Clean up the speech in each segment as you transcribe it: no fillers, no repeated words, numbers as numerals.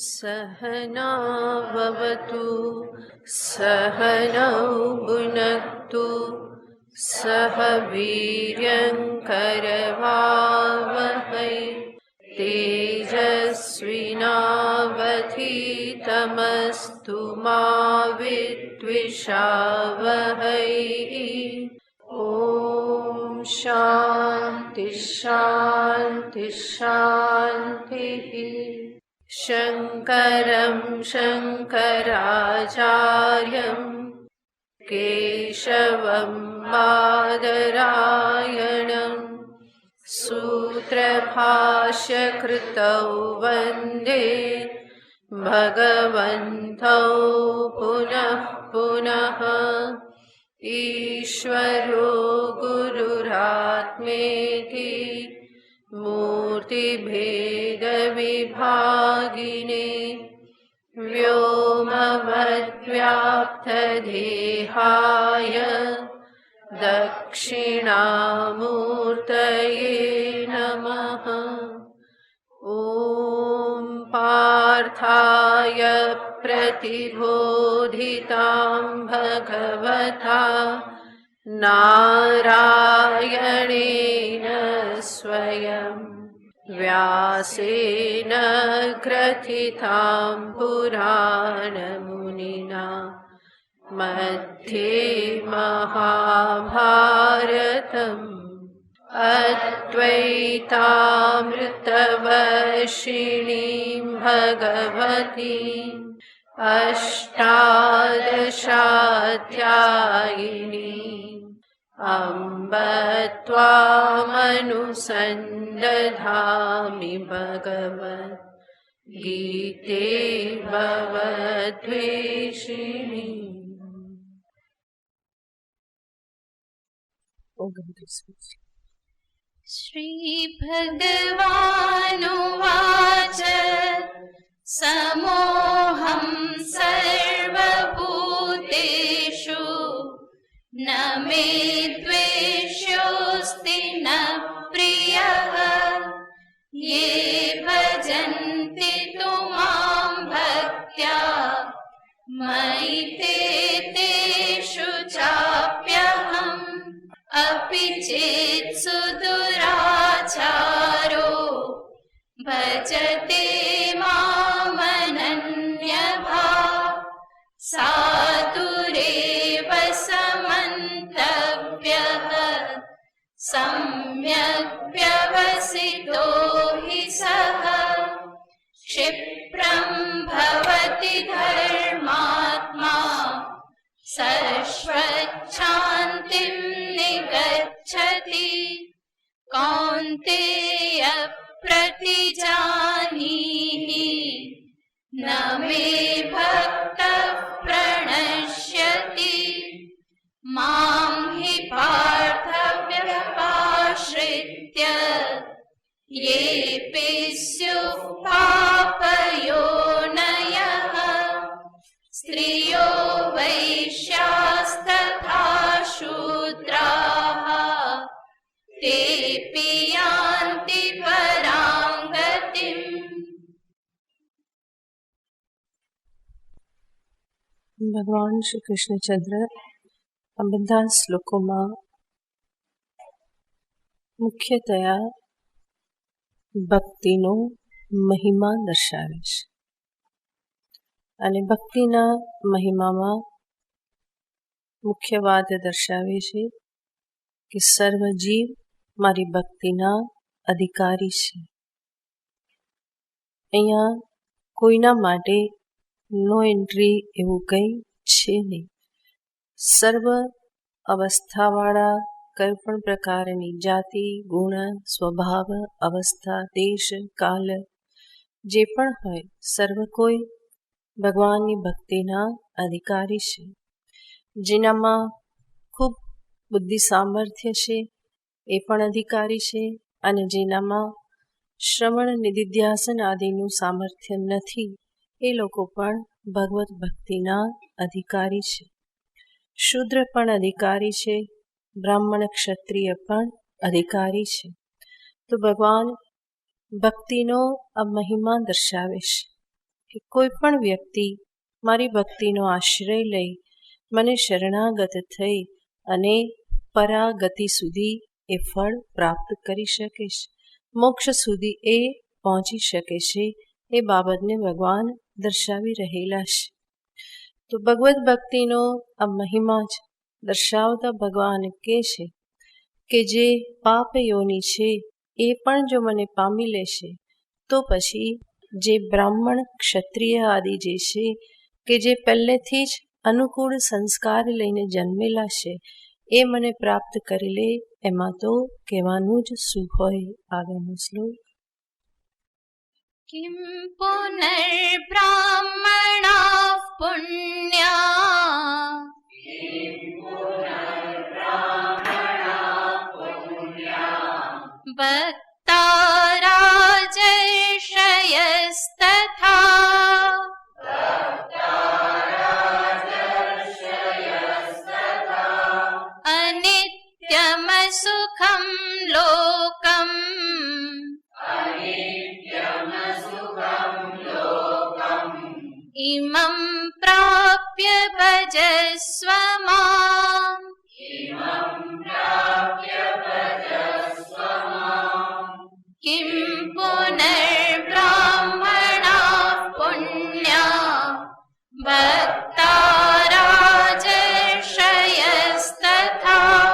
सहना भवतु सहनौ भुनक्तु सह वीर्यङ्करवावहै तेजस्विनावधीतमस्तु मा विद्विषावहै। ॐ शान्ति शान्ति शान्तिः। शङ्करं शङ्कराचार्यं केशवं बादरायणं सूत्रभाष्यकृतौ वन्दे भगवन्तौ पुनः पुनः। ईश्वरो गुरुरात्मेति मूर्तिभेदविभागिने व्योमवद्व्याप्तदेहाय दक्षिणामूर्तये नमः। ॐ पार्थाय प्रतिबोधितां भगवता नारायणेन स्वयं व्यासेन ग्रथितां पुराणमुनिना मध्ये महाभारतम् अद्वैतामृतवर्षिणीं भगवतीम् अष्टादशाध्यायिनीम् अम्ब त्वामनुसन्दधामि भगवद्गीते भवद्वेषिणी। श्रीभगवानुवाच समोऽहं सर्वभूतेषु न मे द्वेष्योऽस्ति न प्रियः। ये भजन्ति तु मां भक्त्या मयि ते तेषु चाप्यहम्। अपि चेत् सुदुराचारो भजते मामनन्यभाक् साधुरेव समन्तव्यः। सम्यक् व्यवसितो हि सः क्षिप्रं भवति धर्मात्मा शाश्वच्छान्तिं निगच्छति। कौन्तेय प्रतिजानीहि न मे भक्तः प्रणश्यति। मां हि पार्थव्यपाश्रित्य येऽपि स्युः पापयोनयः। स्त्रियो वैश्यास्तथा शूद्राः तेऽपि यान्ति परां गतिम्। ભગવાન શ્રી કૃષ્ણચંદ્ર આ બધા શ્લોકોમાં મુખ્યતયા ભક્તિનો મહિમા દર્શાવે છે અને ભક્તિના મહિમામાં મુખ્ય વાત દર્શાવે છે કે સર્વ જીવ મારી ભક્તિના અધિકારી છે. અહીંયા કોઈના માટે નો એન્ટ્રી એવું કંઈ છે નહીં. સર્વ અવસ્થાવાળા કંઈ પણ પ્રકારની જાતિ, ગુણ, સ્વભાવ, અવસ્થા, દેશ, કાલ જે પણ હોય સર્વ કોઈ ભગવાનની ભક્તિના અધિકારી છે. જેનામાં ખૂબ બુદ્ધિ સામર્થ્ય છે એ પણ અધિકારી છે અને જેનામાં શ્રવણ નિધિધ્યાસન આદિનું સામર્થ્ય નથી એ લોકો પણ ભગવત ભક્તિના અધિકારી છે. શૂદ્ર પણ અધિકારી છે, બ્રાહ્મણ ક્ષત્રિય પણ અધિકારી છે. તો ભગવાન ભક્તિનો આ મહિમા દર્શાવીશ કે કોઈ પણ વ્યક્તિ મારી ભક્તિનો આશ્રય લઈ મને શરણાગત થઈ અને પરાગતિ સુધી એ ફળ પ્રાપ્ત કરી શકે છે, મોક્ષ સુધી એ પહોંચી શકે છે. એ બાબતને ભગવાન દર્શાવી રહેલા છે. તો ભગવદ્ ભક્તિનો આ મહિમા જ દર્શાવતા ભગવાન કહે છે કે જે પાપ યોની છે એ પણ જો મને પામી લેશે તો પછી જે બ્રાહ્મણ ક્ષત્રિય આદિ જે છે કે જે પહેલેથી જ અનુકૂળ સંસ્કાર લઈને જન્મેલા છે એ મને પ્રાપ્ત કરી લે, એમાં તો કહેવાનું જ શું હોય. આગળનો શ્લોક. કિમ પુનર્બ્રાહ્મણા પુણ્યા ભક્તા રાજર્ષયસ્તથા અનિત્યમ સુખમ લોકમ ઇમં પ્રાપ્ય ભજસ્વ મામ. કિમ પુનર્બ્રાહ્મણા પુણ્યા ભક્તા રાજર્ષયસ્તથા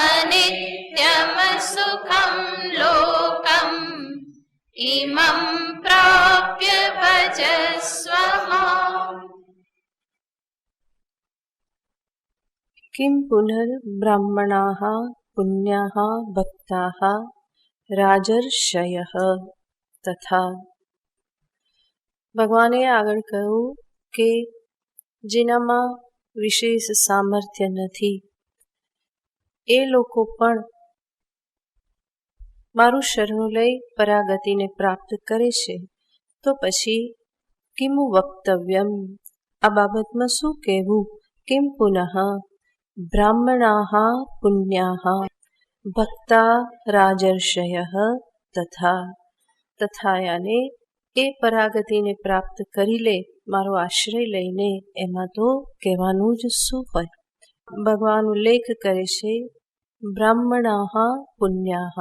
અનિત્યમ સુખમ લોકમ ઇમં પ્રાપ્ય ભજસ્વ મામ. કિમ પુનર્બ્રાહ્મણાઃ પુણ્યાઃ ભક્તાઃ રાજર્ષયઃ તથા. ભગવાને આગળ કહ્યું કે જેનામાં વિશેષ સામર્થ્ય નથી એ લોકો પણ મારું શરણું લઈ પરાગતિને પ્રાપ્ત કરે છે, તો પછી કિમુ વક્તવ્યમ, આ બાબતમાં શું કહેવું. કિમ પુનઃ બ્રાહ્મણાઃ પુણ્યાઃ ભક્તા રાજર્ષયઃ તથા. તથા યાને એ પરાગતિને પ્રાપ્ત કરી લે મારો આશ્રય લઈને, એમાં તો કહેવાનું જ શું હોય. ભગવાન ઉલ્લેખ કરે છે બ્રાહ્મણાઃ પુણ્યાઃ.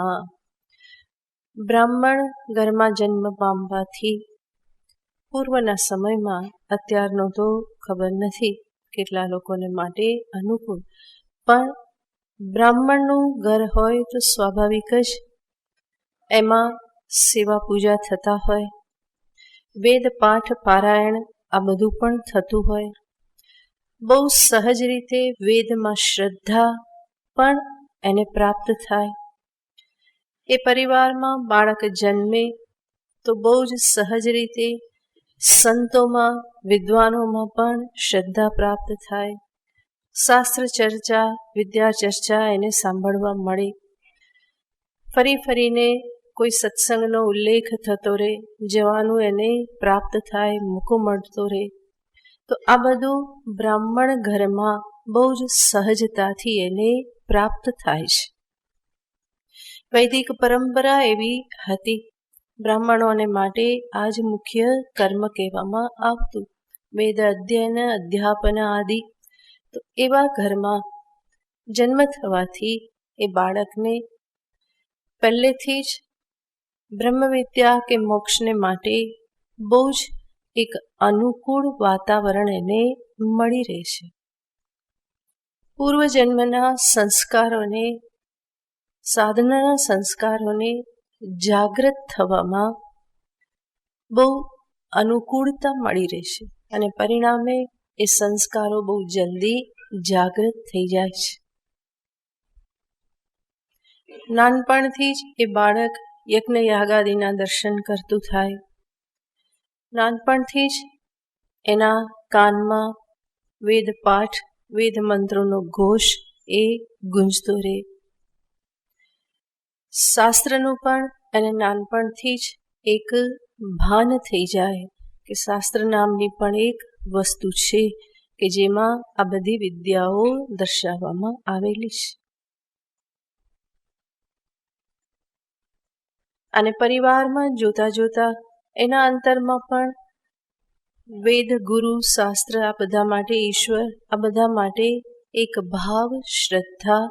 બ્રાહ્મણ ઘરમાં જન્મ પામવાથી પૂર્વના સમયમાં, અત્યારનો તો ખબર નથી કેટલા લોકોને માટે અનુકૂળ, પણ બ્રાહ્મણનું ઘર હોય તો સ્વાભાવિક જ એમાં સેવા પૂજા થતા હોય, વેદ પાઠ પારાયણ આ બધું પણ થતું હોય. બહુ સહજ રીતે વેદમાં શ્રદ્ધા પણ એને પ્રાપ્ત થાય. એ પરિવારમાં બાળક જન્મે તો બહુ જ સહજ રીતે સંતોમાં વિદ્વાનોમાં પણ શ્રદ્ધા પ્રાપ્ત થાય. શાસ્ત્ર ચર્ચા વિદ્યા ચર્ચા એને સાંભળવા મળે. ફરી ફરીને કોઈ સત્સંગનો ઉલ્લેખ થતો રહે, જવાનું એને પ્રાપ્ત થાય, મોકો મળતો રહે. તો આ બધું બ્રાહ્મણ ઘરમાં બહુ જ સહજતાથી એને પ્રાપ્ત થાય છે. વૈદિક પરંપરા એવી હતી. બ્રાહ્મણોને માટે આ જ મુખ્ય કર્મ કહેવામાં આવતું, વેદ અધ્યયન અધ્યાપન આદિ. તો એવા ઘરમાં જન્મ થવાથી એ બાળકને પહેલેથી જ બ્રહ્મવિદ્યા કે મોક્ષને માટે બહુ જ એક અનુકૂળ વાતાવરણ એને મળી રહેશે. પૂર્વજન્મના સંસ્કારોને, સાધનાના સંસ્કારોને જાગૃત થવામાં બહુ અનુકૂળતા મળી રહેશે અને પરિણામે એ સંસ્કારો બહુ જલ્દી જાગૃત થઈ જાય છે. નાનપણથી જ એ બાળક યજ્ઞ યાગાદિના દર્શન કરતું થાય. નાનપણથી જ એના કાનમાં વેદ પાઠ વેદ મંત્રોનો ઘોષ એ ગુંજતો રહે. શાસ્ત્રનું પણ એને નાનપણથી જ એક ભાન થઈ જાય કે શાસ્ત્ર નામની પણ એક વસ્તુ છે કે જેમાં આ બધી વિદ્યાઓ દર્શાવવામાં આવેલી છે. અને પરિવારમાં જોતા જોતા એના અંતરમાં પણ વેદ, ગુરુ, શાસ્ત્ર, આ બધા માટે ઈશ્વર, આ બધા માટે એક ભાવ, શ્રદ્ધા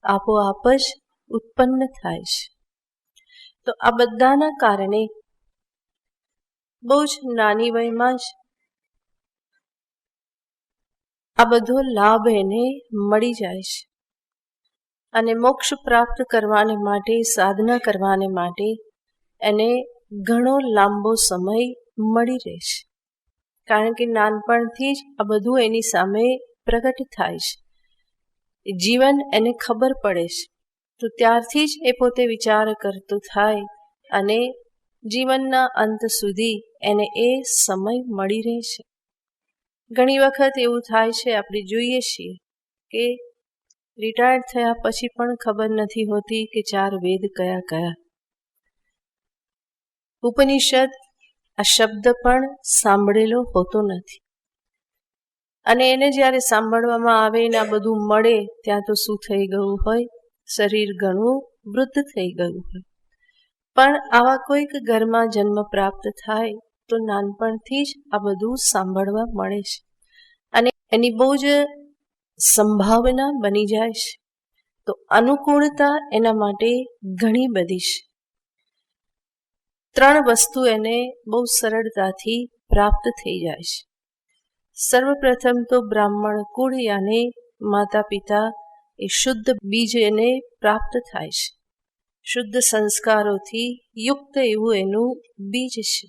આપોઆપ જ ઉત્પન્ન થાય છે. તો આ બધાના કારણે બહુ જ નાની વયમાં જ આ બધો લાભ એને મળી જાય છે. અને મોક્ષ પ્રાપ્ત કરવાને માટે, સાધના કરવાને માટે એને ઘણો લાંબો સમય મળી રહે છે. કારણ કે નાનપણથી જ આ બધું એની સામે પ્રગટ થાય છે. જીવન એને ખબર પડે છે. તો ત્યારથી જ એ પોતે વિચાર કરતો થાય અને જીવનના અંત સુધી એને એ સમય મળી રહે છે. ઘણી વખત એવું થાય છે, આપણે જોઈએ છીએ કે રિટાયર્ડ થયા પછી પણ ખબર નથી હોતી કે 4 વેદ કયા કયા. ઉપનિષદ આ શબ્દ પણ સાંભળેલો હોતો નથી. અને એને જ્યારે સાંભળવામાં આવે ને આ બધું મળે ત્યાં તો શું થઈ ગયું હોય, શરીર ઘણું વૃદ્ધ થઈ ગયું હોય. પણ આવા કોઈક ઘરમાં જન્મ પ્રાપ્ત થાય તો નાનપણથી જ આ બધું સાંભળવા મળે છે. અને એની બહુ જ સંભાવના બની જાય છે. તો અનુકૂળતા એના માટે ઘણી બધી છે. 3 વસ્તુ એને બહુ સરળતાથી પ્રાપ્ત થઈ જાય છે. સર્વપ્રથમ તો બ્રાહ્મણ કુળ યાને માતા પિતા એ શુદ્ધ બીજ એને પ્રાપ્ત થાય છે. શુદ્ધ સંસ્કારોથી યુક્ત એવું એનું બીજ છે.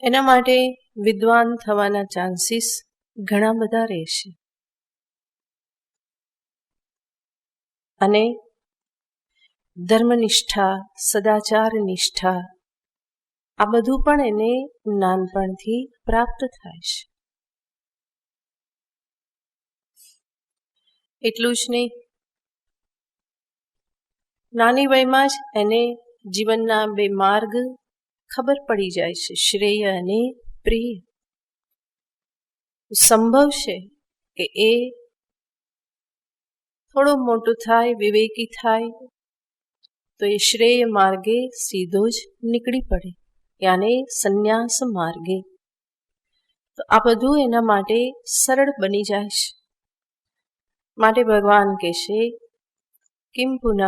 એના માટે વિદ્વાન થવાના ચાન્સીસ ઘણા બધા રહેશે. અને ધર્મનિષ્ઠા, સદાચાર નિષ્ઠા આ બધું પણ એને નાનપણથી પ્રાપ્ત થાય છે. એટલું જ નહીં, નાની વયમાં જ એને જીવનના 2 માર્ગ ખબર પડી જાય છે, શ્રેય અને પ્રિય. સંભવ છે કે એ થોડો મોટો થાય, વિવેકી થાય તો એ શ્રેય માર્ગે સીધો જ નીકળી પડે, યાને સંન્યાસ માર્ગે. તો આ બધું એના માટે સરળ બની જાય છે. માટે ભગવાન કહેશે કિમ પુનઃ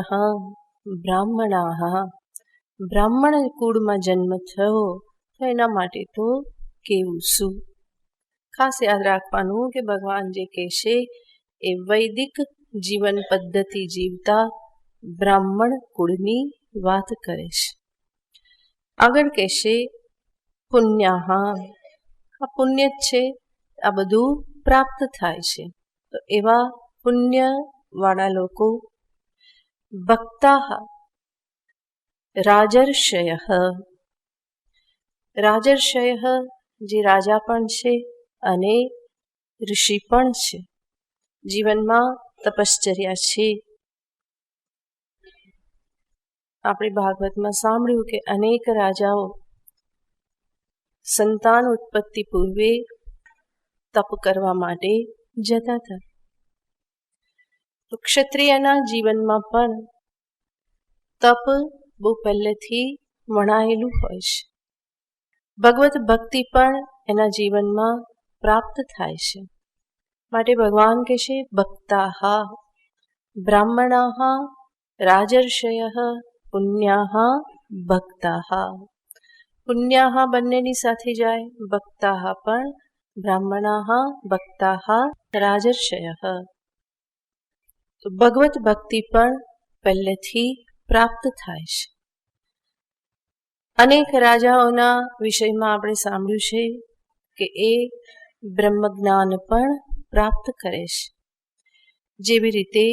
બ્રાહ્મણાઃ, બ્રાહ્મણ કુળમાં જન્મ થયો તો એના માટે તો કેવું શું. ખાસ યાદ રાખવાનું કે ભગવાન જે કહેશે એ વૈદિક જીવન પદ્ધતિ જીવતા બ્રાહ્મણ કુળની વાત કરે છે. આગળ કહેશે પુણ્યાઃ, આ પુણ્ય જ છે, આ બધું પ્રાપ્ત થાય છે. તો એવા પુણ્યવાળા લોકો ભક્તાઃ, રાજર્ષયઃ, રાજર્ષયઃ જે રાજા પણ છે અને ઋષિ પણ છે. જીવનમાં તપશ્ચર્યા છે. આપણે ભાગવતમાં સાંભળ્યું કે અનેક રાજાઓ સંતાન ઉત્પત્તિ પૂર્વે તપ કરવા માટે જતા હતા. તો ક્ષત્રિયના જીવનમાં પણ તપ બહુ પહેલેથી વણાયેલું હોય છે. ભગવત ભક્તિ પણ એના જીવનમાં પ્રાપ્ત થાય છે. માટે ભગવાન કહેશે ભક્તાઃ, બ્રાહ્મણાઃ, રાજર્ષયઃ, પુણ્યાઃ, ભક્તાઃ. પુણ્યાઃ બંનેની સાથે જાય, ભક્તાઃ પણ, બ્રાહ્મણાઃ, ભક્તાઃ, રાજર્ષયઃ. તો ભગવત ભક્તિ પણ પહેલેથી પ્રાપ્ત થાય છે. અનેક રાજાઓના વિષયમાં આપણે સાંભળ્યું છે કે એ બ્રહ્મજ્ઞાન પણ પ્રાપ્ત કરે છે. જેવી રીતે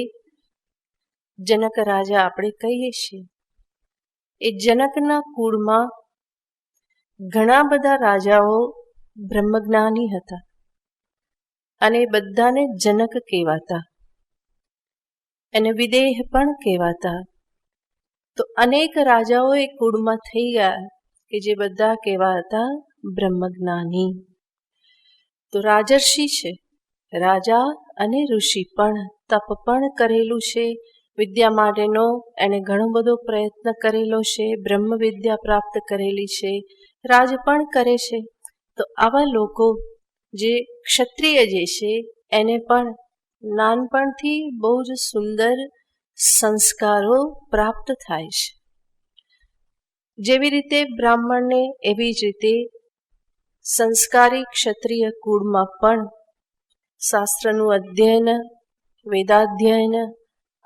જનક રાજા આપણે કહીએ છીએ, એ જનકના કુળમાં ઘણા બધા રાજાઓ બ્રહ્મજ્ઞાની હતા અને બધાને જનક કહેવાતા, એને વિદેહ પણ કહેવાતા. તો અનેક રાજાઓ એ કુળમાં થઈ ગયા કે જે બધા કહેવાતા બ્રહ્મજ્ઞાની. તો રાજર્ષિ છે, રાજા અને ઋષિ પણ, તપ પણ કરેલું છે વિદ્યા માટેનો એણે ઘણો બધો પ્રયત્ન કરેલો છે, બ્રહ્મ વિદ્યા પ્રાપ્ત કરેલી છે, રાજ પણ કરે છે. તો આવા લોકો જે ક્ષત્રિય જે છે એને પણ નાનપણથી બહુ જ સુંદર સંસ્કારો પ્રાપ્ત થાય છે. જેવી રીતે બ્રાહ્મણને એવી જ રીતે સંસ્કારી ક્ષત્રિય કુળમાં પણ શાસ્ત્રનું અધ્યયન, વેદાધ્યયન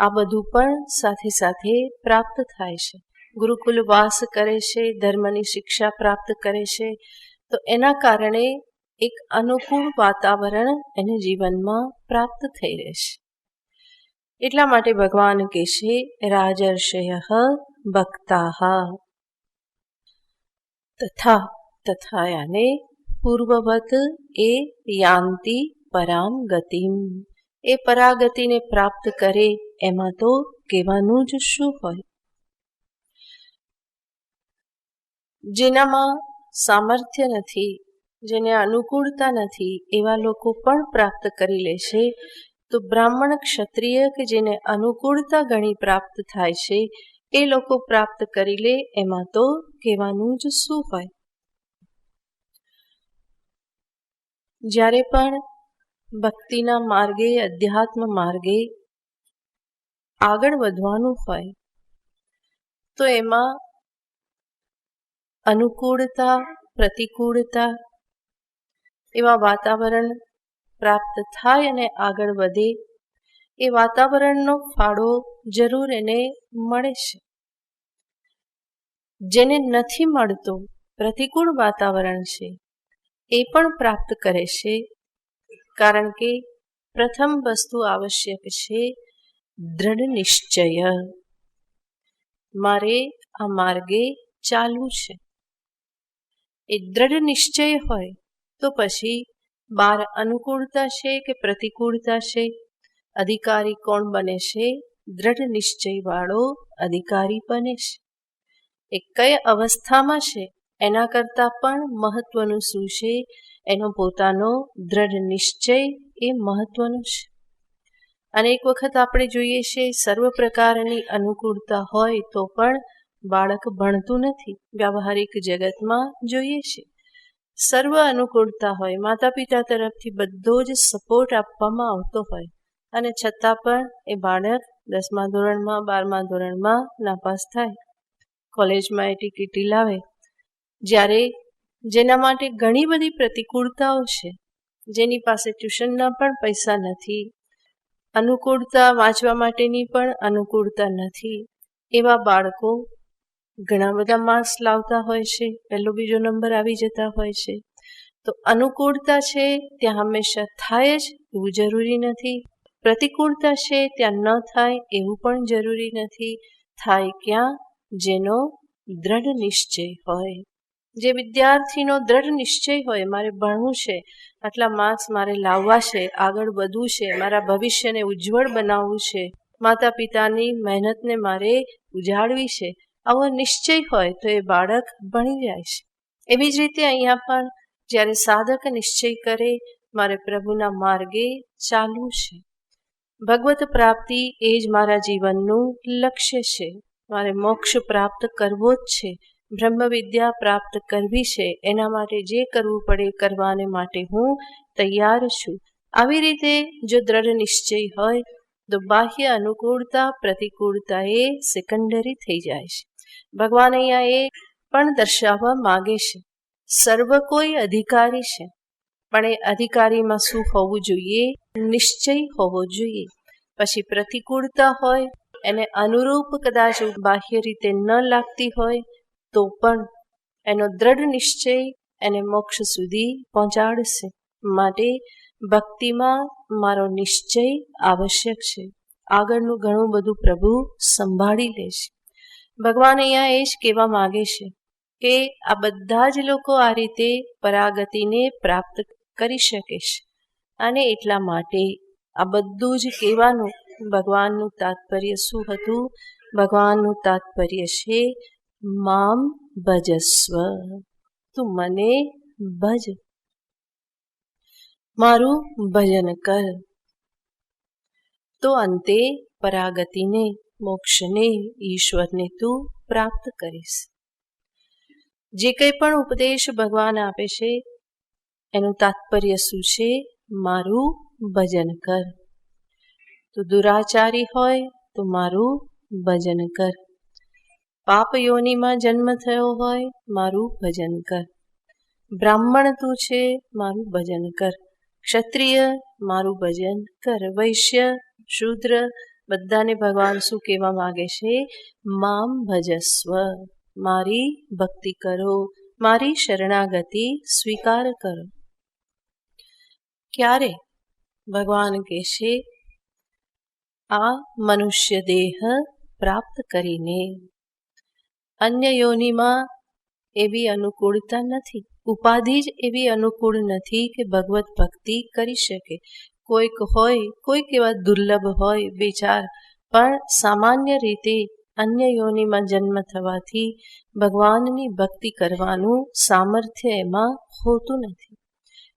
આ બધું પણ સાથે સાથે પ્રાપ્ત થાય છે. ગુરુકુલ વાસ કરે છે, ધર્મની શિક્ષા પ્રાપ્ત કરે છે. તો એના કારણે એક અનુકૂળ વાતાવરણ એને જીવનમાં પ્રાપ્ત થઈ રહેશે. એટલા માટે ભગવાન કહે છે રાજર્ષય ભક્તા તથા તથા યાને પૂર્વવત એ યાંતિ પરામ ગતિમ. એ પરાગતિને પ્રાપ્ત કરે એમાં તો કહેવાનું જ શું હોય. જેનામાં સામર્થ્ય નથી, જેને અનુકૂળતા નથી એવા લોકો પણ પ્રાપ્ત કરી લેશે. તો બ્રાહ્મણ ક્ષત્રિય કે જેને અનુકૂળતા ઘણી પ્રાપ્ત થાય છે એ લોકો પ્રાપ્ત કરી લે એમાં તો કહેવાનું જ શું હોય. જ્યારે પણ ભક્તિના માર્ગે, અધ્યાત્મ માર્ગે આગળ વધવાનું હોય તો એમાં અનુકૂળતા, પ્રતિકૂળતા એવા વાતાવરણ પ્રાપ્ત થાય અને આગળ વધે એ વાતાવરણનો ફાળો જરૂર એને મળે છે. જેને નથી મળતો, પ્રતિકૂળ વાતાવરણ છે એ પણ પ્રાપ્ત કરે છે. કારણ કે પ્રથમ વસ્તુ આવશ્યક છે દ્રઢ નિશ્ચય. મારે આ માર્ગે ચાલવું છે. એ દ્રઢ નિશ્ચય હોય તો પછી બહાર અનુકૂળતા છે કે પ્રતિકૂળતા છે, અધિકારી કોણ બને છે? દ્રઢ નિશ્ચય વાળો અધિકારી બને છે. એ કઈ અવસ્થામાં છે એના કરતાં પણ મહત્વનું શું છે? એનો પોતાનો દ્રઢ નિશ્ચય એ મહત્વનું છે. અને એક વખત આપણે જોઈએ છે સર્વ પ્રકારની અનુકૂળતા હોય તો પણ બાળક ભણતું નથી. વ્યાવહારિક જગતમાં જોઈએ છે સર્વ અનુકૂળતા હોય, માતા પિતા તરફથી બધો જ સપોર્ટ આપવામાં આવતો હોય અને છતાં પણ એ બાળક 10મા ધોરણમાં, 12મા ધોરણમાં નાપાસ થાય, કોલેજમાં એ ટિકિટી લાવે. જ્યારે જેના માટે ઘણી બધી પ્રતિકૂળતાઓ છે, જેની પાસે ટ્યુશનના પણ પૈસા નથી, અનુકૂળતા વાંચવા માટેની પણ અનુકૂળતા નથી, એવા બાળકો ઘણા બધા માર્ક્સ લાવતા હોય છે, પહેલો બીજો નંબર આવી જતા હોય છે. તો અનુકૂળતા છે ત્યાં હંમેશા થાય જ એવું જરૂરી નથી, પ્રતિકૂળતા છે ત્યાં ન થાય એવું પણ જરૂરી નથી. થાય ક્યાં? જેનો દ્રઢ નિશ્ચય હોય. જે વિદ્યાર્થીનો દ્રઢ નિશ્ચય હોય મારે ભણવું છે, આટલા માર્ક્સ મારે લાવવા છે, આગળ વધવું છે, મારા ભવિષ્યને ઉજ્જવળ બનાવવું છે, માતા પિતાની મહેનતને મારે ઉજાળવી છે, આવો નિશ્ચય હોય તો એ બાળક ભણી જાય છે. એવી જ રીતે અહીંયા પણ જ્યારે સાધક નિશ્ચય કરે મારે પ્રભુના માર્ગે ચાલવું છે, ભગવત પ્રાપ્તિ એ જ મારા જીવનનું લક્ષ્ય છે, મારે મોક્ષ પ્રાપ્ત કરવો જ છે, બ્રહ્મ વિદ્યા પ્રાપ્ત કરવી છે, એના માટે જે કરવું પડે કરવાને માટે હું તૈયાર છું. આવી રીતે જો દ્રઢ નિશ્ચય હોય તો બાહ્ય અનુકૂળતા, પ્રતિકૂળતા એ સેકન્ડરી થઈ જાય છે. ભગવાન અહીંયા એ પણ દર્શાવવા માગે છે સર્વ કોઈ અધિકારી છે, પણ એ અધિકારીમાં શું હોવું જોઈએ? નિશ્ચય હોવો જોઈએ. પછી પ્રતિકૂળતા હોય, એને અનુરૂપ કદાચ બાહ્ય રીતે ન લાગતી હોય તો પણ એનો દ્રઢ નિશ્ચય એને મોક્ષ સુધી પહોંચાડશે. માટે ભક્તિમાં મારો નિશ્ચય આવશ્યક છે. આગળનું ઘણું બધું પ્રભુ સંભાળી લે છે. ભગવાન અહીંયા એ જ કહેવા માગે છે કે આ બધા જ લોકો આ રીતે પરાગતિને પ્રાપ્ત કરી શકે છે. અને એટલા માટે આ બધું જ કહેવાનું ભગવાનનું તાત્પર્ય શું હતું? ભગવાનનું તાત્પર્ય છે મામ ભજસ્વ, તું મને ભજ, મારું ભજન કર. તો અંતે પરાગતિને, મોક્ષને, ઈશ્વરને તું પ્રાપ્ત કરીશ. જે કંઈ પણ ઉપદેશ ભગવાન આપે છે એનું તાત્પર્ય શું છે? મારું ભજન કર. તું દુરાચારી હોય તો મારું ભજન કર. પાપ યોનિમાં જન્મ થયો હોય મારું ભજન કર. બ્રાહ્મણ તું છે મારું ભજન કર. ક્ષત્રિય મારું ભજન કર. વૈશ્ય, શૂદ્ર બધાને ભગવાન શું કહેવા માંગે છે? મામ ભજસ્વ, મારી ભક્તિ કરો, મારી શરણાગતિ સ્વીકાર કરો. ક્યારે? ભગવાન કહેશે આ મનુષ્ય દેહ પ્રાપ્ત કરીને. અન્ય યોનિમાં એવી અનુકૂળતા નથી, ઉપાધિ જ એવી અનુકૂળ નથી કે ભગવત ભક્તિ કરી શકે. કોઈક એવા દુર્લભ હોય બે ચાર, પણ સામાન્ય રીતે અન્ય યોનિમાં જન્મ થવાથી ભગવાનની ભક્તિ કરવાનું સામર્થ્ય એમાં હોતું નથી.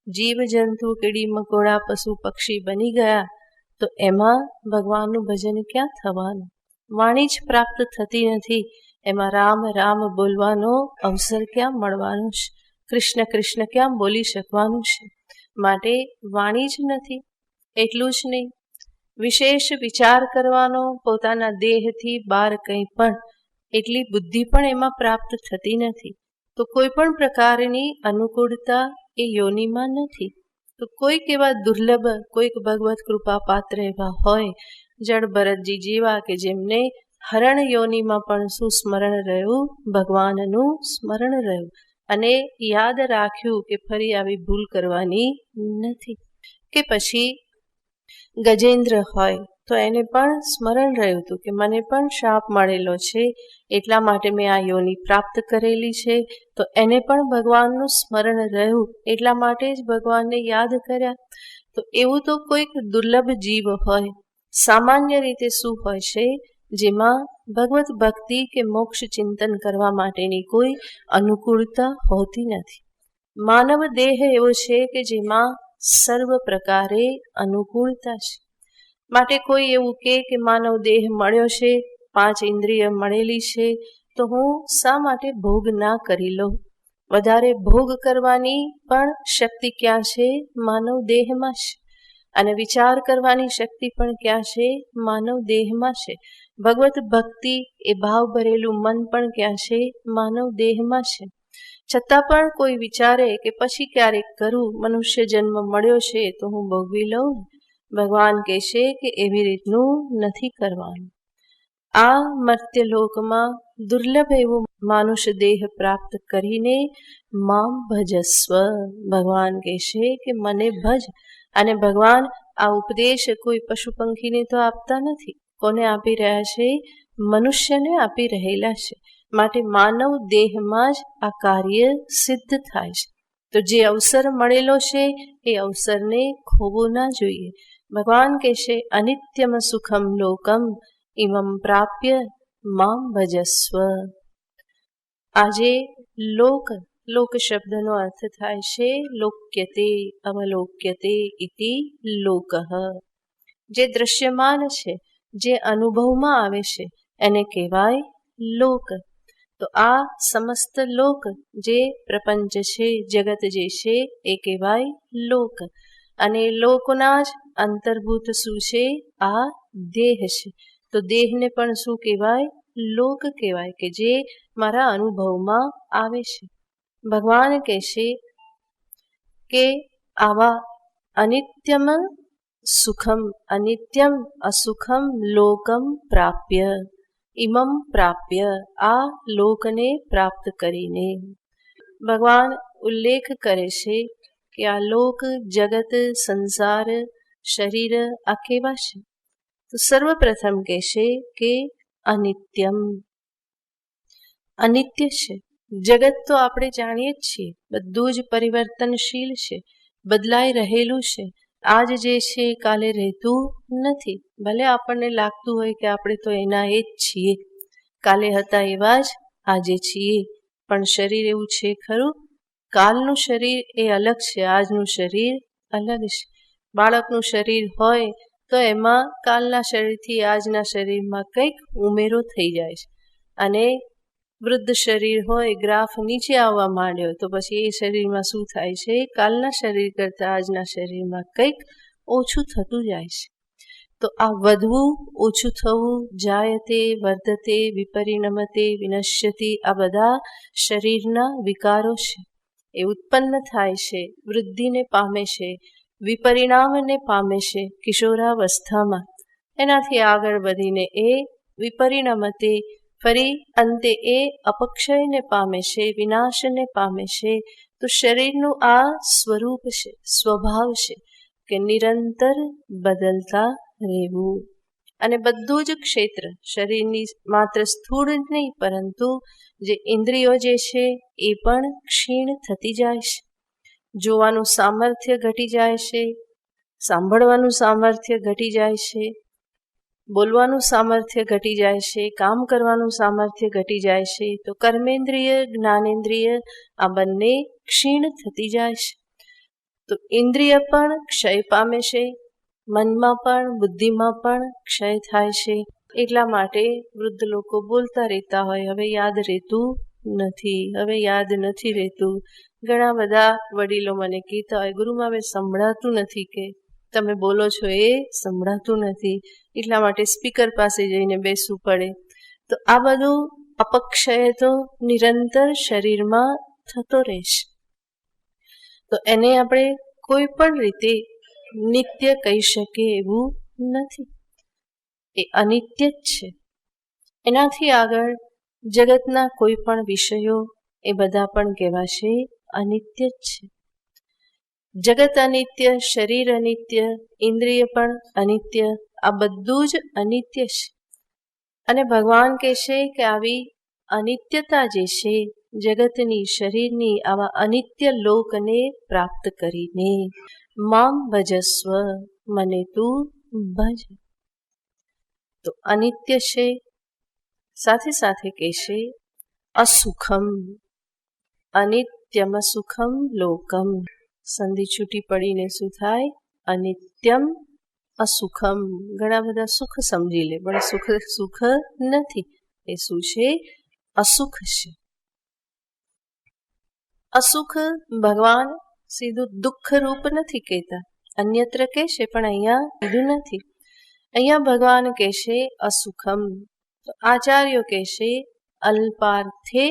જીવ જંતુ, કીડી મકોડા, પશુ પક્ષી બની ગયા તો એમાં ભગવાનનું ભજન ક્યાં થવાનું? વાણી જ પ્રાપ્ત થતી નથી, એમાં રામ રામ બોલવાનો અવસર ક્યાં મળવાનો છે? કૃષ્ણ કૃષ્ણ ક્યાં બોલી શકવાનું છે? માટે વાણી જ નથી. એટલું જ નહીં, વિશેષ વિચાર કરવાનો પોતાના દેહથી બહાર કંઈ પણ એટલી બુદ્ધિ પણ એમાં પ્રાપ્ત થતી નથી. તો કોઈ પણ પ્રકારની અનુકૂળતા એ યોનિમાં નથી. તો કોઈક એવા દુર્લભ, કોઈક ભગવત કૃપા પાત્ર એવા હોય, જળ ભરતજી જેવા કે જેમને હરણ યોનિમાં પણ શું સ્મરણ રહ્યું? ભગવાનનું સ્મરણ રહ્યું અને યાદ રાખ્યું કે ફરી આવી ભૂલ કરવાની નથી. કે પછી ગજેન્દ્ર હોય તો એને પણ સ્મરણ રહ્યું હતું કે મને પણ શાપ મળેલો છે, એટલા માટે મેં આ યોનિ પ્રાપ્ત કરેલી છે. તો એને પણ ભગવાનનું સ્મરણ રહ્યું, એટલા માટે જ ભગવાનને યાદ કર્યા. તો એવું તો કોઈક દુર્લભ જીવ હોય. સામાન્ય રીતે શું હોય છે? જેમાં ભગવત ભક્તિ કે મોક્ષ ચિંતન કરવા માટેની કોઈ અનુકૂળતા હોતી નથી. માનવ દેહ એવો છે કે જેમાં સર્વ પ્રકારે અનુકૂળતા છે. માટે કોઈ એવું કે માનવ દેહ મળ્યો છે, 5 ઇન્દ્રિય મળેલી છે, તો હું શા માટે ભોગ ના કરી લઉં? વધારે ભોગ કરવાની પણ શક્તિ ક્યાં છે? માનવ દેહમાં છે. અને વિચાર કરવાની શક્તિ પણ ક્યાં છે? માનવ દેહમાં છે. ભગવત ભક્તિ એ ભાવ ભરેલું મન પણ ક્યાં છે? માનવ દેહમાં છે. છતાં પણ કોઈ વિચારે કે પછી ક્યારેક કરું, મનુષ્ય જન્મ મળ્યો છે તો હું ભોગવી લઉં. ભગવાન કહેશે કે એવી રીતનું નથી કરવાનું. આ મર્ત્યલોકમાં દુર્લભ એવું માનુષ દેહ પ્રાપ્ત કરીને મામ ભજસ્વ, ભગવાન કહેશે કે મને ભજ. અને ભગવાન આ ઉપદેશ કોઈ પશુ પંખીને તો આપતા નથી. કોને આપી રહ્યા છે? મનુષ્યને આપી રહેલા છે. માટે માનવ દેહમાં જ આ કાર્ય સિદ્ધ થાય છે. તો જે અવસર મળેલો છે એ અવસરને ખોવો ના જોઈએ. ભગવાન કહેશે અનિત્યમ સુખમ લોકમ ઇમમ પ્રાપ્ય મામ ભજસ્વ. આજે લોક શબ્દનો અર્થ થાય છે લોક્યતે, અવલોક્યતે ઇતિ લોકઃ. જે દ્રશ્યમાન છે, જે અનુભવમાં આવે છે એને કહેવાય લોક. તો આ સમસ્ત લોક, જે પ્રપંચ છે, જગત જે છે એ કહેવાય લોક. અને લોકના જ અંતર્ભૂત શું છે? આ દેહ છે. તો દેહને પણ શું કહેવાય? લોક કહેવાય, કે જે મારા અનુભવમાં આવે છે. ભગવાન કહેશે કે આવા અનિત્યમ સુખમ, અનિત્યમ અસુખમ લોકમ પ્રાપ્ય, ઇમમ પ્રાપ્ય, આ લોકને પ્રાપ્ત કરીને. ભગવાન ઉલ્લેખ કરે છે કે આ લોક, જગત, સંસાર, શરીર આ કેવા છે? તો સર્વપ્રથમ કહેશે કે અનિત્યમ, અનિત્ય છે. જગત તો આપણે જાણીએ જ છીએ, બધું જ પરિવર્તનશીલ છે, બદલાઈ રહેલું છે. આજ જે છે કાલે રહેતું નથી. ભલે આપણને લાગતું હોય કે આપણે તો એના એ જ છીએ, કાલે હતા એવા જ આજે છીએ, પણ શરીર એવું છે ખરું? કાલનું શરીર એ અલગ છે, આજનું શરીર અલગ છે. બાળકનું શરીર હોય તો એમાં કાલના શરીરથી આજના શરીરમાં કંઈક ઉમેરો થઈ જાય છે. અને વૃદ્ધ શરીર હોય, ગ્રાફ નીચે આવવા માંડ્યો, તો પછી એ શરીરમાં શું થાય છે? કાલના શરીર કરતાં આજના શરીરમાં કંઈક ઓછું થતું જાય છે. તો આ વધવું, ઓછું થવું, જાયતે, વર્ધતે, વિપરિણમતે, વિનશ્યતિ, આ બધા શરીરના વિકારો છે. એ ઉત્પન્ન થાય છે, વૃદ્ધિને પામે છે, વિપરિણામને પામે છે કિશોરાવસ્થામાં. એનાથી આગળ વધીને એ વિપરિણમતે, ફરી અંતે એ અપક્ષયને પામે છે, વિનાશને પામે છે. તો શરીરનું આ સ્વરૂપ છે, સ્વભાવ છે કે નિરંતર બદલતા રહેવું. અને બધું જ ક્ષેત્ર, શરીરની માત્ર સ્થૂળ જ નહીં, પરંતુ જે ઇન્દ્રિયો જે છે એ પણ ક્ષીણ થતી જાય છે. જોવાનું સામર્થ્ય ઘટી જાય છે, સાંભળવાનું સામર્થ્ય ઘટી જાય છે, બોલવાનું સામર્થ્ય ઘટી જાય છે, કામ કરવાનું સામર્થ્ય ઘટી જાય છે. તો કર્મેન્દ્રિય, જ્ઞાનેન્દ્રિય આ બંને ક્ષીણ થતી જાય છે. તો ઇન્દ્રિય પણ ક્ષય પામે છે, મનમાં પણ, બુદ્ધિમાં પણ ક્ષય થાય છે. એટલા માટે વૃદ્ધ લોકો બોલતા રહેતા હોય, હવે યાદ રહેતું નથી, હવે યાદ નથી રહેતું. ઘણા બધા વડીલો મને કહેતા હોય, ગુરુમાં હવે સંભળાતું નથી, કે તમે બોલો છો એ સંભળાતું નથી, એટલા માટે સ્પીકર પાસે જઈને બેસવું પડે. તો આ બધું અપક્ષય તો નિરંતર શરીરમાં થતો રહેશે. તો એને આપણે કોઈ પણ રીતે નિત્ય કહી શકીએ એવું નથી, એ અનિત્ય જ છે. એનાથી આગળ જગતના કોઈ પણ વિષયો એ બધા પણ કહેવાશે અનિત્ય જ છે. જગત અનિત્ય, શરીર અનિત્ય, ઇન્દ્રિય પણ અનિત્ય, આ બધું જ અનિત્ય છે. અને ભગવાન કહેશે કે આવી અનિત્યતા જે છે જગતની, શરીરની, આવા અનિત્ય લોકને પ્રાપ્ત કરીને મામ ભજસ્વ, મને તું ભજ. તો અનિત્ય છે, સાથે સાથે કહેશે અસુખમ, અનિત્યમ સુખમ લોકમ. સંધિ છૂટી પડીને શું થાય? અનિત્યમ અસુખમ. ઘણા બધા સુખ સમજી લે, પણ સુખ સુખ નથી. એ શું છે? અસુખ છે. અસુખ ભગવાન સીધું દુઃખ રૂપ નથી કહેતા, અન્યત્ર કહેશે, પણ અહીંયા કીધું નથી. અહીંયા ભગવાન કહેશે અસુખમ. તો આચાર્યો કહેશે અલ્પાર્થે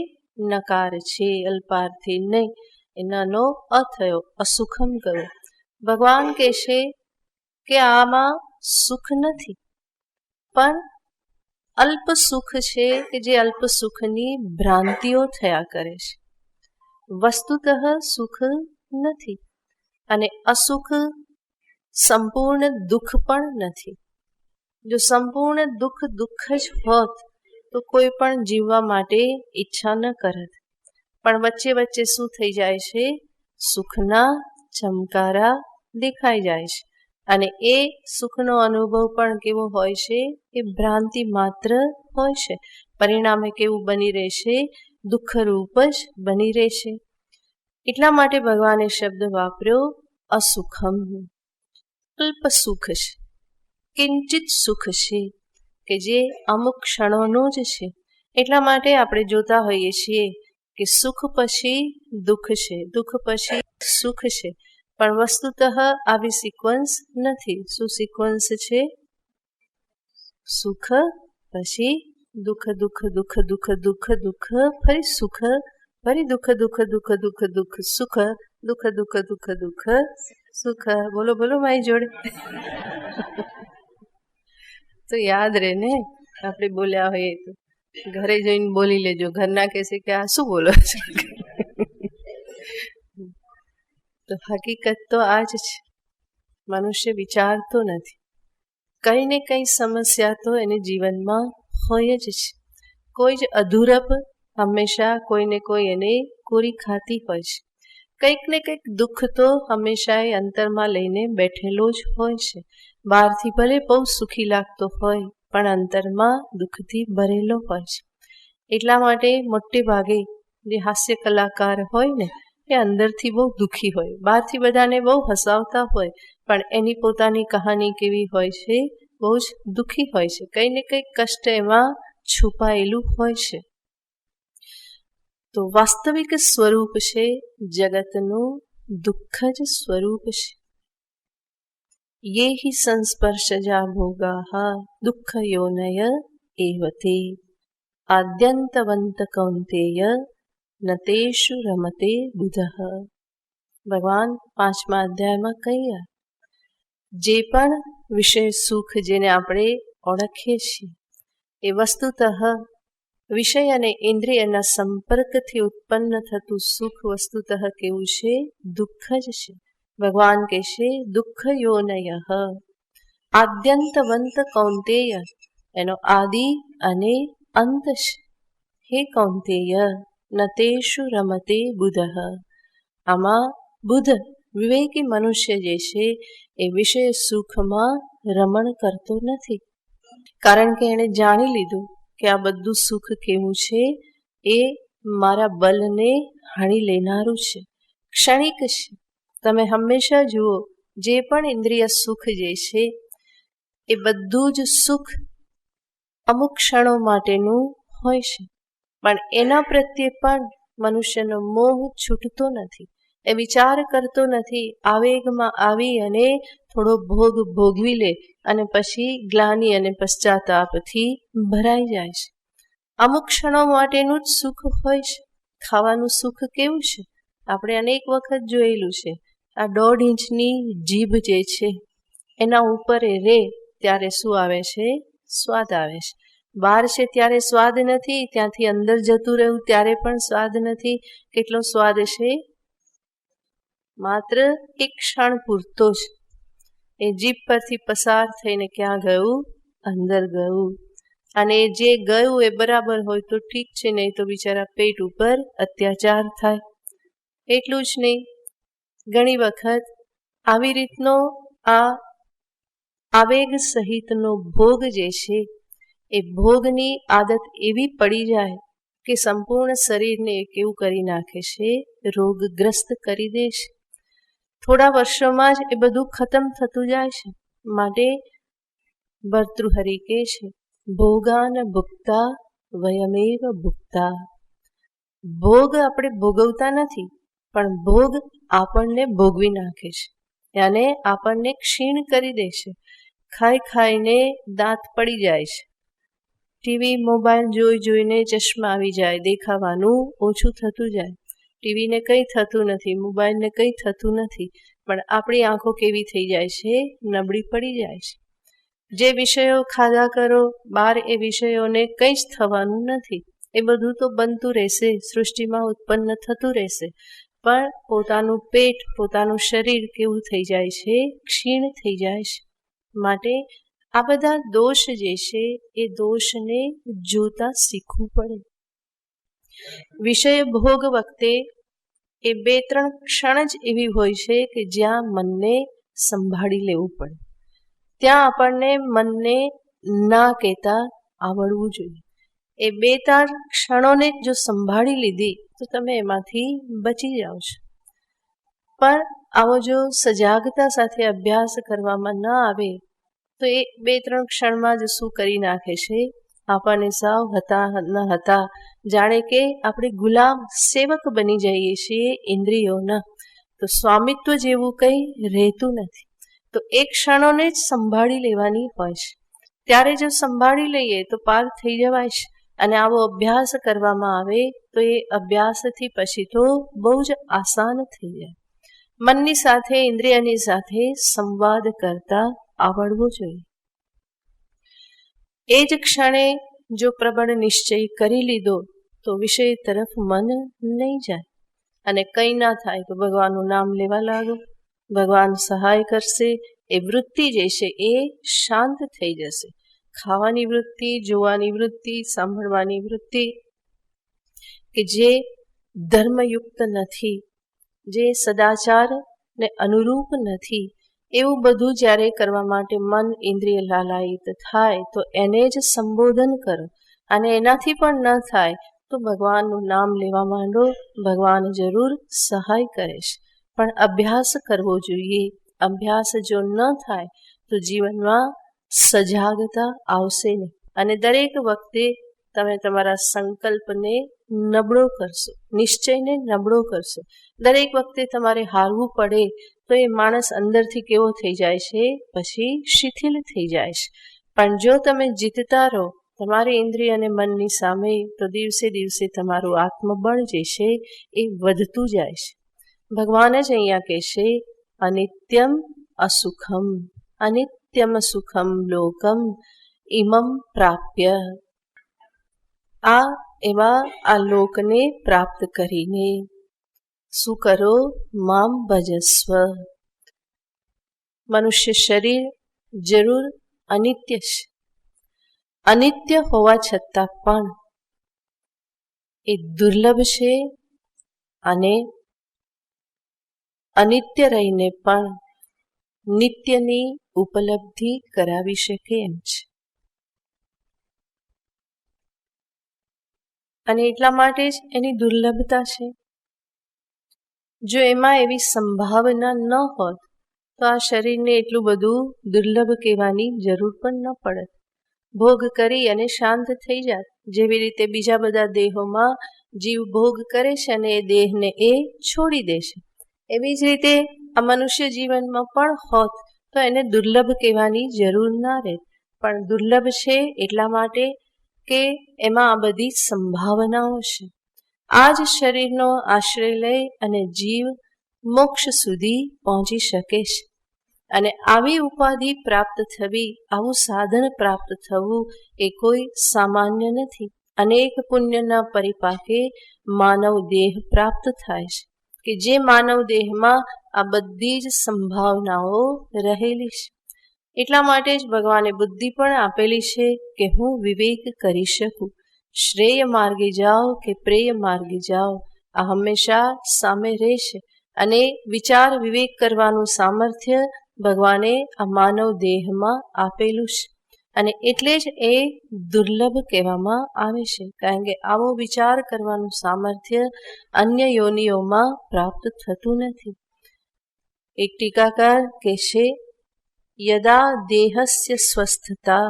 નકાર છે, અલ્પાર્થે નહીં, એનાનો અ થયો, અસુખમ કરો. ભગવાન કહેશે કે આમાં સુખ નથી, પણ અલ્પ સુખ છે, કે જે અલ્પ સુખની ભ્રાંતિઓ થયા કરે છે. વસ્તુતઃ સુખ નથી, અને અસુખ સંપૂર્ણ દુઃખ પણ નથી. જો સંપૂર્ણ દુઃખ દુઃખ જ હોત તો કોઈ પણ જીવવા માટે ઈચ્છા ન કરત. પણ વચ્ચે વચ્ચે શું થઈ જાય છે? સુખના ચમકારા દેખાઈ જાય છે. અને એ સુખનો અનુભવ પણ કેવો હોય છે? એ ભ્રાંતિ માત્ર હોય છે. પરિણામે કેવું બની રહેશે? દુઃખરૂપ જ બની રહેશે. એટલા માટે ભગવાને શબ્દ વાપર્યો અસુખમ. અલ્પ સુખ છે, કિંચિત સુખ છે, કે જે અમુક ક્ષણોનું જ છે. એટલા માટે આપણે જોતા હોઈએ છીએ કે સુખ પછી દુઃખ છે, દુઃખ પછી સુખ છે, પણ વસ્તુતઃ આવી સિક્વન્સ નથી. શું સિક્વન્સ છે? સુખ પછી દુઃખ, દુઃખ, દુઃખ, દુઃખ, દુઃખ, દુઃખ, ફરી સુખ, ફરી દુઃખ, દુઃખ, દુઃખ, દુઃખ, દુઃખ, સુખ, દુઃખ, દુઃખ, દુઃખ, દુઃખ, સુખ. બોલો બોલો મારી જોડે. તો યાદ રહે ને, આપણે બોલ્યા હોઈએ તો. ઘરે જઈને બોલી લેજો, ઘરના કહેશે કે આ શું બોલો છો. તો હકીકત તો આ જ છે. મનુષ્ય વિચારતો નથી, કંઈ ને કંઈ સમસ્યા તો એને જીવનમાં હોય જ છે. કોઈ જ અધૂરપ હંમેશા કોઈને કોઈ એને કોરી ખાતી હોય છે. કંઈક ને કંઈક દુઃખ તો હંમેશા એ અંતરમાં લઈને બેઠેલો જ હોય છે. બહારથી ભલે બહુ સુખી લાગતો હોય, પણ અંતરમાં દુઃખથી ભરેલો હોય છે. એટલા માટે મોટે ભાગે જે હાસ્ય કલાકાર હોય ને, એ અંદરથી બહુ દુઃખી હોય, બહારથી બધાને બહુ હસાવતા હોય, પણ એની પોતાની કહાની કેવી હોય છે? બહુ જ દુઃખી હોય છે, કંઈ ને કંઈક કષ્ટ એમાં છુપાયેલું હોય છે. તો વાસ્તવિક સ્વરૂપ છે જગતનું દુઃખ જ સ્વરૂપ છે. યે હિ સંસ્પર્શજા ભોગાઃ દુઃખ યોનય એવતે આદ્યંતવંત કૌંતેય નતેષુ રમતે બુધઃ. ભગવાન 5મા અધ્યાયમાં કહ્યા, જે પણ વિષય સુખ જેને આપણે ઓળખીએ છીએ એ વસ્તુતઃ વિષય અને ઇન્દ્રિયના સંપર્કથી ઉત્પન્ન થતું સુખ વસ્તુતઃ કેવું છે? દુઃખ જ છે. ભગવાન કહેશે દુઃખ યોનય આદ્યંતવંત કૌંતેય, એનો આદિ અને અંત છે. હે કૌંતેય નતેષુ રમતે બુધઃ. આમાં બુધ વિવેકી મનુષ્ય જે છે એ વિષય સુખમાં રમણ કરતો નથી, કારણ કે એણે જાણી લીધું કે આ બધું સુખ કેવું છે? એ મારા બલને હાણી લેનારું છે, ક્ષણિક છે. તમે હંમેશા જુઓ, જે પણ ઇન્દ્રિય સુખ જે છે એ બધું જ સુખ અમુક ક્ષણો માટેનું હોય છે, પણ એના પ્રત્યે પણ મનુષ્યનો મોહ છૂટતો નથી. એ વિચાર કરતો નથી, આવેગમાં આવી અને થોડો ભોગ ભોગવી લે અને પછી ગ્લાનિ અને પશ્ચાતાપથી ભરાઈ જાય છે. અમુક ક્ષણો માટેનું જ સુખ હોય છે. ખાવાનું સુખ કેવું છે? આપણે અનેક વખત જોયેલું છે. આ 1.5 ઇંચની જીભ જે છે એના ઉપર એ રે ત્યારે શું આવે છે? સ્વાદ આવે છે. બહાર છે ત્યારે સ્વાદ નથી, ત્યાંથી અંદર જતું રહ્યું ત્યારે પણ સ્વાદ નથી. કેટલો સ્વાદ છે? માત્ર એક ક્ષણ પૂરતો જ. એ જીભ પરથી પસાર થઈને ક્યાં ગયું? અંદર ગયું. અને જે ગયું એ બરાબર હોય તો ઠીક છે, નહીં તો બિચારા પેટ ઉપર અત્યાચાર થાય. એટલું જ નહીં, ઘણી વખત આવી રીતનો આ આવેગ સહિતનો ભોગ જે છે એ ભોગની આદત એવી પડી જાય કે સંપૂર્ણ શરીરને કેવું કરી નાખે છે? રોગગ્રસ્ત કરી દે છે. થોડા વર્ષોમાં જ એ બધું ખતમ થતું જાય છે. માટે ભર્તૃહરિ કહે છે, ભોગાન ભુક્તા વયમેવ ભુક્તા. ભોગ આપણે ભોગવતા નથી, પણ ભોગ આપણને ભોગવી નાખે છે અને આપણને ક્ષીણ કરી દે છે. ખાઈ ખાઈને દાંત પડી જાય છે. ટીવી મોબાઈલ જોઈ જોઈને ચશ્મા આવી જાય, દેખાવાનું ઓછું થતું જાય. ટીવીને કંઈ થતું નથી, મોબાઈલને કંઈ થતું નથી, પણ આપણી આંખો કેવી થઈ જાય છે? નબળી પડી જાય છે. જે વિષયો ખાધા કરો બહાર, એ વિષયોને કંઈ જ થવાનું નથી. એ બધું તો બનતું રહેશે, સૃષ્ટિમાં ઉત્પન્ન થતું રહેશે, પણ પોતાનું પેટ, પોતાનું શરીર કેવું થઈ જાય છે? ક્ષીણ થઈ જાય છે. માટે આ બધા દોષ જે છે એ દોષને જોતા શીખવું પડે. વિષય ભોગ વખતે એ 2-3 ક્ષણ જ એવી હોય છે કે જ્યાં મનને સંભાળી લેવું પડે. ત્યાં આપણને મનને ના કહેતા આવડવું જોઈએ. એ 2-4 ક્ષણોને જો સંભાળી લીધી તો તમે એમાંથી બચી જાઓ છો. પણ આવો જો સજાગતા સાથે અભ્યાસ કરવામાં ન આવે તો એ 2-3 ક્ષણમાં જ શું કરી નાખે છે? આપણને સાવ હતા ન હતા જાણે કે આપણે ગુલામ સેવક બની જઈએ છીએ ઇન્દ્રિયોના. તો સ્વામિત્વ જેવું કંઈ રહેતું નથી. તો એ ક્ષણોને જ સંભાળી લેવાની હોય છે. ત્યારે જો સંભાળી લઈએ તો પાર થઈ જવાય છે. અને આવો અભ્યાસ કરવામાં આવે તો એ અભ્યાસથી પછી તો બહુ જ આસાન થઈ જાય. મનની સાથે, ઇન્દ્રિયની સાથે સંવાદ કરતા આવડવો જોઈએ. એ જ ક્ષણે જો પ્રબળ નિશ્ચય કરી લીધો તો વિષય તરફ મન નહીં જાય. અને કંઈ ના થાય તો ભગવાનનું નામ લેવા લાગો, ભગવાન સહાય કરશે. એ વૃત્તિ જે છે એ શાંત થઈ જશે. ખાવાની વૃત્તિ, જોવાની વૃત્તિ, સાંભળવાની વૃત્તિ કે જે ધર્મયુક્ત નથી, જે સદાચારને અનુરૂપ નથી, એવું બધું જ્યારે કરવા માટે મન ઇન્દ્રિય લાલાયિત થાય તો એને જ સંબોધન કરો. અને એનાથી પણ ન થાય તો ભગવાનનું નામ લેવા માંડો, ભગવાન જરૂર સહાય કરે છે. પણ અભ્યાસ કરવો જોઈએ. અભ્યાસ જો ન થાય તો જીવનમાં સજાગતા આવશે નહીં. અને દરેક વખતે તમે તમારા સંકલ્પને નબળો કરશો, નિશ્ચયને નબળો કરશો. દરેક વખતે તમારે હારવું પડે તો એ માણસ અંદરથી કેવો થઈ જાય છે, પછી શિથિલ થઈ જાય છે. પણ જો તમે જીતતા રહો તમારી ઇન્દ્રિય અને મનની સામે, તો દિવસે દિવસે તમારું આત્મબળ જે છે એ વધતું જાય છે. ભગવાન જ અહીંયા કહેશે અનિત્યમ અસુખમ, અનિત્યમ સુખમ લોકમ ઇમમ પ્રાપ્ય. આ લોકને પ્રાપ્ત કરીને શું કરો? મામ ભજસ્વ. મનુષ્ય શરીર જરૂર અનિત્ય છે. અનિત્ય હોવા છતાં પણ એ દુર્લભ છે અને અનિત્ય રહીને પણ નિત્યની ઉપલબ્ધિ કરાવી શકે એમ છે. અને એટલા માટે જ એની દુર્લભતા છે. જો એમાં એવી સંભાવના ન હોત તો આ શરીરને એટલું બધું દુર્લભ કહેવાની જરૂર પણ ન પડે. ભોગ કરી અને શાંત થઈ જાત. જેવી રીતે બીજા બધા દેહોમાં જીવ ભોગ કરે છે અને એ દેહને એ છોડી દે છે, એવી જ રીતે આ મનુષ્ય જીવનમાં પણ હોત તો એને દુર્લભ કહેવાની જરૂર ના રહે. પણ દુર્લભ છે એટલા માટે કે એમાં આ બધી સંભાવનાઓ છે. આ જ શરીરનો આશ્રય લઈ અને જીવ મોક્ષ સુધી પહોંચી શકે છે. અને આવી ઉપાધિ પ્રાપ્ત થવી, આવું સાધન પ્રાપ્ત થવું એ કોઈ સામાન્ય નથી. અનેક પુણ્યના પરિપાકે માનવ દેહ પ્રાપ્ત થાય છે, કે જે માનવ દેહમાં આ બધી જ સંભાવનાઓ રહેલી છે. એટલા માટે જ ભગવાને બુદ્ધિ પણ આપેલી છે કે હું વિવેક કરી શકું. શ્રેય માર્ગે જાઓ કે પ્રેય માર્ગે જાઓ, આ હંમેશા સામે રહેશે. અને વિચાર વિવેક કરવાનું સામર્થ્ય ભગવાને આ માનવ દેહમાં આપેલું છે. અને એટલે જ એ દુર્લભ કહેવામાં આવે છે, કારણ કે આવો વિચાર કરવાનું સામર્થ્ય અન્ય યોનિઓમાં પ્રાપ્ત થતું નથી. એક ટીકાકાર કહેશે યદા દેહસ્ય સ્વસ્થતા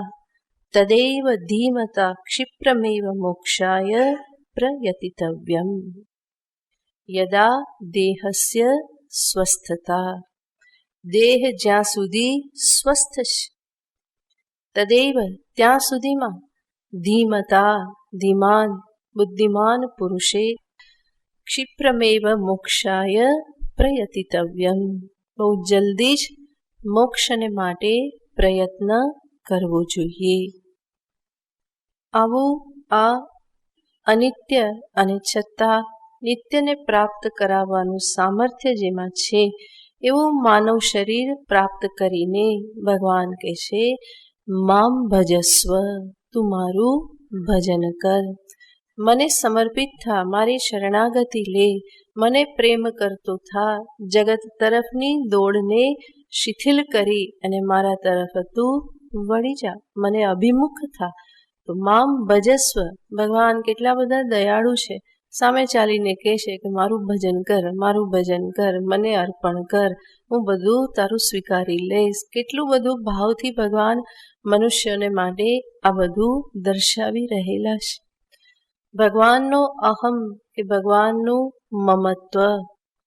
તદૈવ ધીમતા ક્ષિપ્રમેવ મોક્ષાય પ્રયતિતવ્યમ. યદા દેહસ્ય સ્વસ્થતા, દેહ જ્યાં સુધી સ્વસ્થ છે તદૈવ ત્યાં સુધીમાં ધીમતા ધીમાન બુદ્ધિમાન પુરુષે ક્ષિપ્રમેવ મોક્ષાય પ્રયતિતવ્યમ, બહુ જલ્દી જ મોક્ષને માટે પ્રયત્ન કરવો જોઈએ. આવું આ અનિત્ય અને છતાં નિત્યને પ્રાપ્ત કરાવવાનું સામર્થ્ય જેમાં છે, એવું માનવ શરીર પ્રાપ્ત કરીને ભગવાન કહેશે મામ ભજસ્વ, તું મારું ભજન કર, મને સમર્પિત થા, મારી શરણાગતિ લે, મને પ્રેમ કરતો થા, જગત તરફની દોડને શિથિલ કરી અને મારા તરફ તું વળી જા, મને અભિમુખ થા. તો મામ ભજસ્વ, ભગવાન કેટલા બધા દયાળુ છે. સામે ચાલીને કહે છે કે મારું ભજન કર, મારું ભજન કર, મને અર્પણ કર, હું બધું તારું સ્વીકારી લઈશ. કેટલું બધું ભાવથી ભગવાન મનુષ્યોને માટે આ બધું દર્શાવી રહેલા છે. ભગવાનનો અહમ કે ભગવાનનું મમત્વ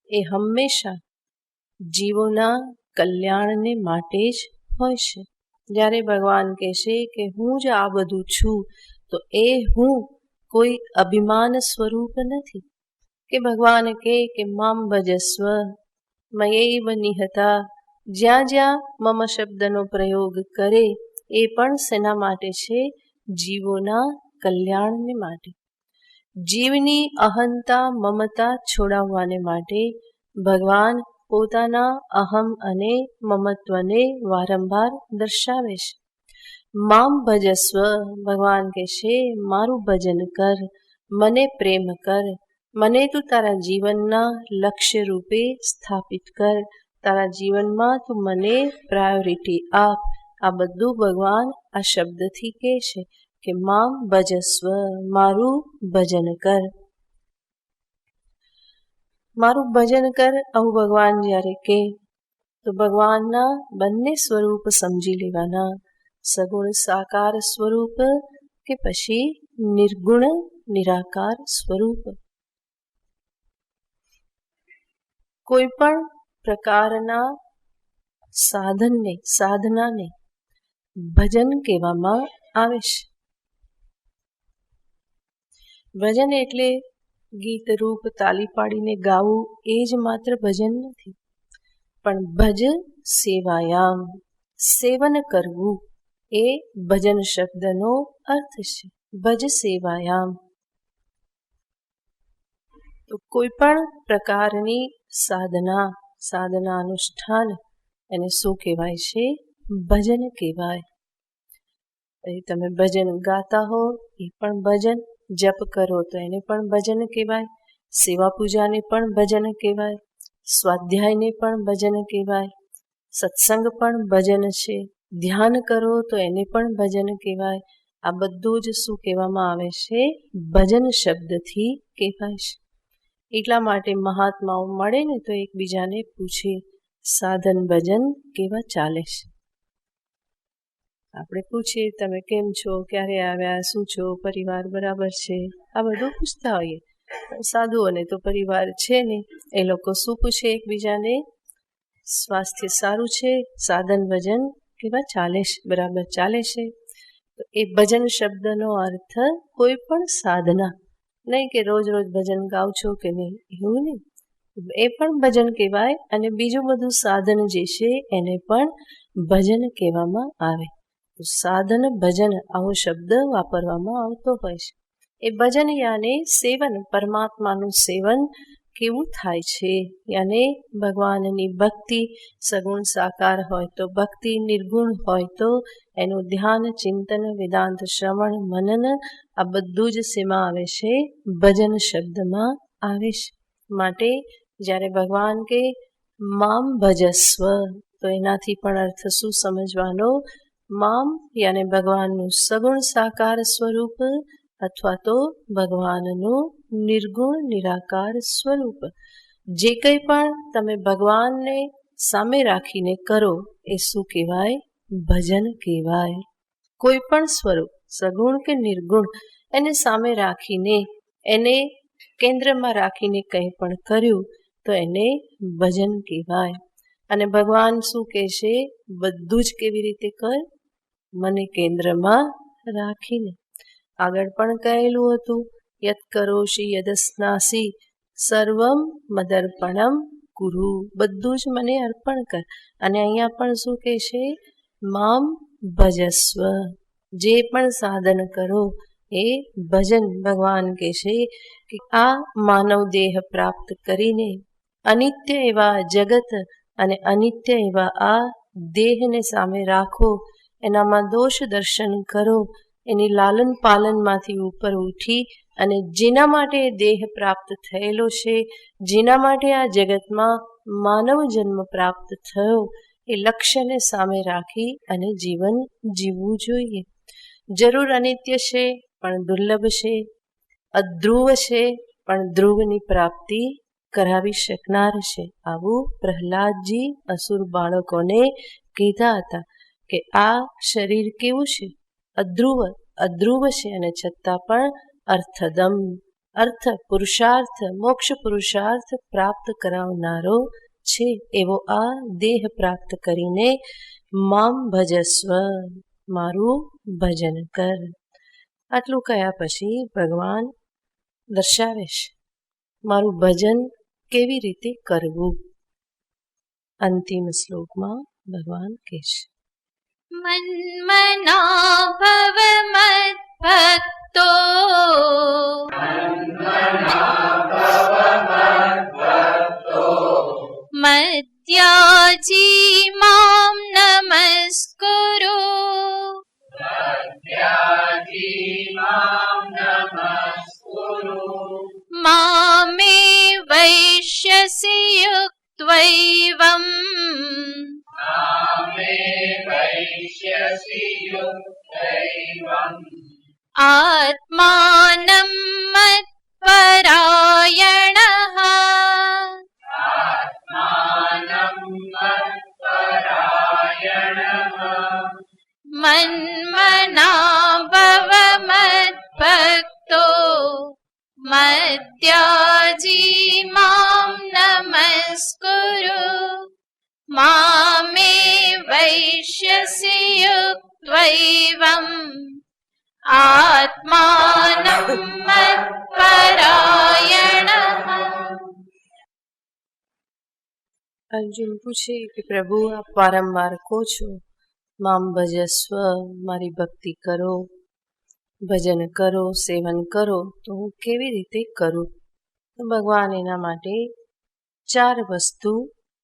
એ હંમેશા જીવોના કલ્યાણને માટે જ હોય છે. જ્યારે ભગવાન કહેશે કે હું જ આ બધું છું, તો એ હું કોઈ અભિમાન સ્વરૂપ નથી. કે ભગવાન કહે કે મામ ભજસ્વ મયૈવ નિહતા, જ્યાં જ્યાં મમ શબ્દનો પ્રયોગ કરે એ પણ શેના માટે છે? જીવોના કલ્યાણને માટે. જીવની અહંતા મમતા છોડાવવાને માટે ભગવાન પોતાના અહમ અને મમત્વને વારંવાર દર્શાવે છે. મામ ભજસ્વ, ભગવાન કહેશે મારું ભજન કર, મને પ્રેમ કર, મને તું તારા જીવનના લક્ષ્ય રૂપે સ્થાપિત કર, તારા જીવનમાં તું મને પ્રાયોરિટી આપ. આ બધું ભગવાન આ શબ્દથી કહે છે કે મામ ભજસ્વ, મારું ભજન કર. મારું ભજન કર આવું ભગવાન જ્યારે કે તો ભગવાનના બંને સ્વરૂપ સમજી લેવાના, સગુણ સાકાર સ્વરૂપ કે પછી નિર્ગુણ નિરાકાર સ્વરૂપ. કોઈ પણ પ્રકારના સાધનને, સાધનાને ભજન કહેવામાં આવે છે. ભજન એટલે ગીત રૂપ તાલી પાડીને ગાવું એ જ માત્ર ભજન નથી, પણ ભજ સેવાયામ, સેવન કરવું એ ભજન શબ્દનો અર્થ છે. ભજ સેવાયામ. તો કોઈ પણ પ્રકારની સાધના, સાધના અનુષ્ઠાન એને શું કહેવાય છે? ભજન કહેવાય. તમે ભજન ગાતા હો એ પણ ભજન, જપ કરો તો એને પણ ભજન કહેવાય, સેવા પૂજાને પણ ભજન કહેવાય, સ્વાધ્યાયને પણ ભજન કહેવાય, સત્સંગ પણ ભજન છે, ધ્યાન કરો તો એને પણ ભજન કહેવાય. આ બધું જ શું કહેવામાં આવે છે? ભજન શબ્દથી કહેવાય છે. એટલા માટે મહાત્માઓ મળે ને તો એકબીજાને પૂછે સાધન ભજન કેવા ચાલે છે. આપણે પૂછીએ તમે કેમ છો, ક્યારે આવ્યા, શું છો, પરિવાર બરાબર છે, આ બધું પૂછતા હોઈએ. સાધુઓને તો પરિવાર છે ને, એ લોકો શું પૂછે એકબીજાને? સ્વાસ્થ્ય સારું છે, સાધન ભજન કેવા ચાલે છે, બરાબર ચાલે છે. તો એ ભજન શબ્દનો અર્થ કોઈ પણ સાધના, નહીં કે રોજ રોજ ભજન ગાવ છો કે નહીં, એવું નહીં, એ પણ ભજન કહેવાય. અને બીજું બધું સાધન જે છે એને પણ ભજન કહેવામાં આવે. તો સાધન ભજન આવો શબ્દ વાપરવામાં આવતો હોય છે. એ ભજન યાને સેવન, પરમાત્માનું સેવન કેવું થાય છે, યાને ભગવાનની ભક્તિ, સગુણ સાકાર હોય તો ભક્તિ, નિર્ગુણ હોય તો એનું ધ્યાન, ચિંતન, વેદાંત શ્રવણ, મનન, આ બધું જ શેમાં આવે છે? ભજન શબ્દમાં આવે છે. માટે જ્યારે ભગવાન કે મામ ભજસ્વ, તો એનાથી પણ અર્થ શું સમજવાનો? મામ યાને ભગવાનનું સગુણ સાકાર સ્વરૂપ અથવા તો ભગવાનનું નિર્ગુણ નિરાકાર સ્વરૂપ. જે કંઈ પણ તમે ભગવાનને સામે રાખીને કરો એ શું કહેવાય? ભજન કહેવાય. કોઈ પણ સ્વરૂપ, સગુણ કે નિર્ગુણ, એને સામે રાખીને, એને કેન્દ્રમાં રાખીને કંઈ પણ કર્યું તો એને ભજન કહેવાય. અને ભગવાન શું કહે છે? બધું જ કેવી રીતે કર? મને કેન્દ્રમાં રાખીને. આગળ પણ કહેલું હતું, યત કરોશી યદસ્નાસી સર્વમ મદર્પણમ કુરુ, બધું જ મને અર્પણ કર. અને અહીંયા પણ શું કહે છે? મામ ભજસ્વ, જે પણ સાધન કરો એ ભજન. ભગવાન કહે છે કે આ માનવ દેહ પ્રાપ્ત કરીને અનિત્ય એવા જગત અને અનિત્ય એવા આ દેહને સામે રાખો, એનામાં દોષ દર્શન કરો, એની લાલન પાલનમાંથી ઉપર ઉઠી અને જેના માટે દેહ પ્રાપ્ત થયેલો છે, જેના માટે આ જગતમાં માનવ જન્મ પ્રાપ્ત થયો, એ લક્ષ્યને સામે રાખી અને જીવન જીવવું જોઈએ. જરૂર અનિત્ય છે પણ દુર્લભ છે, અધ્રુવ છે પણ ધ્રુવની પ્રાપ્તિ કરાવી શકનાર છે. આવું પ્રહલાદજી અસુર બાળકોને કહેતા હતા કે આ શરીર કેવું છે? અધ્રુવ છે, અને છતાં પણ અર્થદમ, અર્થ પુરુષાર્થ, મોક્ષ પુરુષાર્થ પ્રાપ્ત કરાવનારો છે. એવો આ દેહ પ્રાપ્ત કરીને મામ ભજસ્વ, મારું ભજન કર. આટલું કયા પછી ભગવાન દર્શાવે છે મારું ભજન કેવી રીતે કરવું. અંતિમ શ્લોકમાં ભગવાન કહે છે, મન્મના ભવ મદ્ભક્તો મદ્યાજી મામ નમસ્કુરુ મામે વૈશ્યસી યુક્ત્વૈવમ त्याजी मां नमस्कुरु मामे वैश्यसि युक्त्वैवम् आत्मानं मत्परायणः। અર્જુન પૂછે કે પ્રભુ આપ વારંવાર કહો છો મામ ભજસ્વ, મારી ભક્તિ કરો, ભજન કરો, સેવન કરો, તો હું કેવી રીતે કરું? તો ભગવાન એના માટે 4 વસ્તુ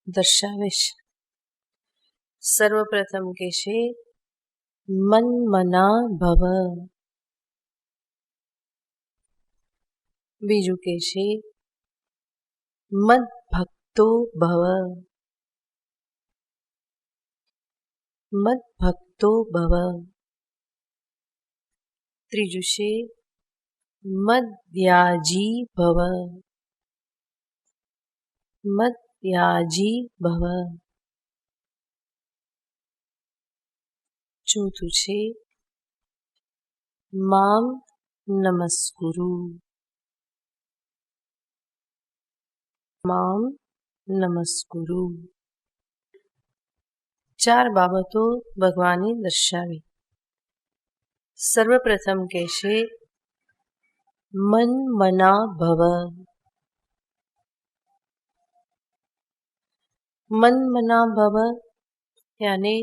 દર્શાવે છે. સર્વપ્રથમ કહેશે મન મના ભવ, બીજું કહેશે મદ ભક્તો ભવ, મદ ભક્તો ભવ, ત્રીજું છે મદ્યાજી ભવ, મદ્યાજી ભવ, ચોથું છે મામ નમસ્કુરુ, મામ નમસ્કુરુ. 4 બાબતો ભગવાને દર્શાવી. સર્વપ્રથમ કહેશે મન મના ભવ. મન મના ભવ યાને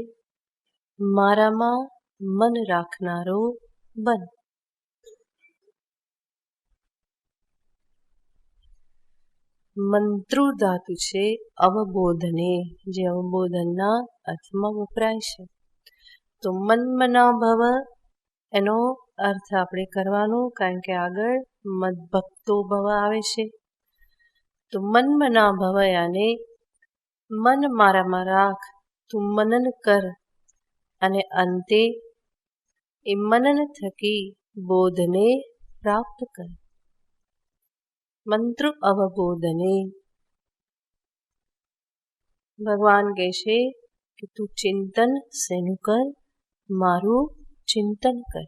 મારામાં મન રાખનારો બન. મંત્રુ ધાતુ છે અવબોધને, જે અવબોધનના અર્થમાં વપરાય છે. તો મન મના ભવ એનો અર્થ આપણે કરવાનો, કારણ કે આગળ મદભક્તો ભવ આવે છે. તો મન મના ભવ યાને મન મારામાં રાખ, તું મનન કર અને અંતે એ મનન થકી બોધને પ્રાપ્ત કર. મંત્ર અવબોધને. ભગવાન કહે છે કે તું ચિંતન શેનું કર? મારું ચિંતન કર.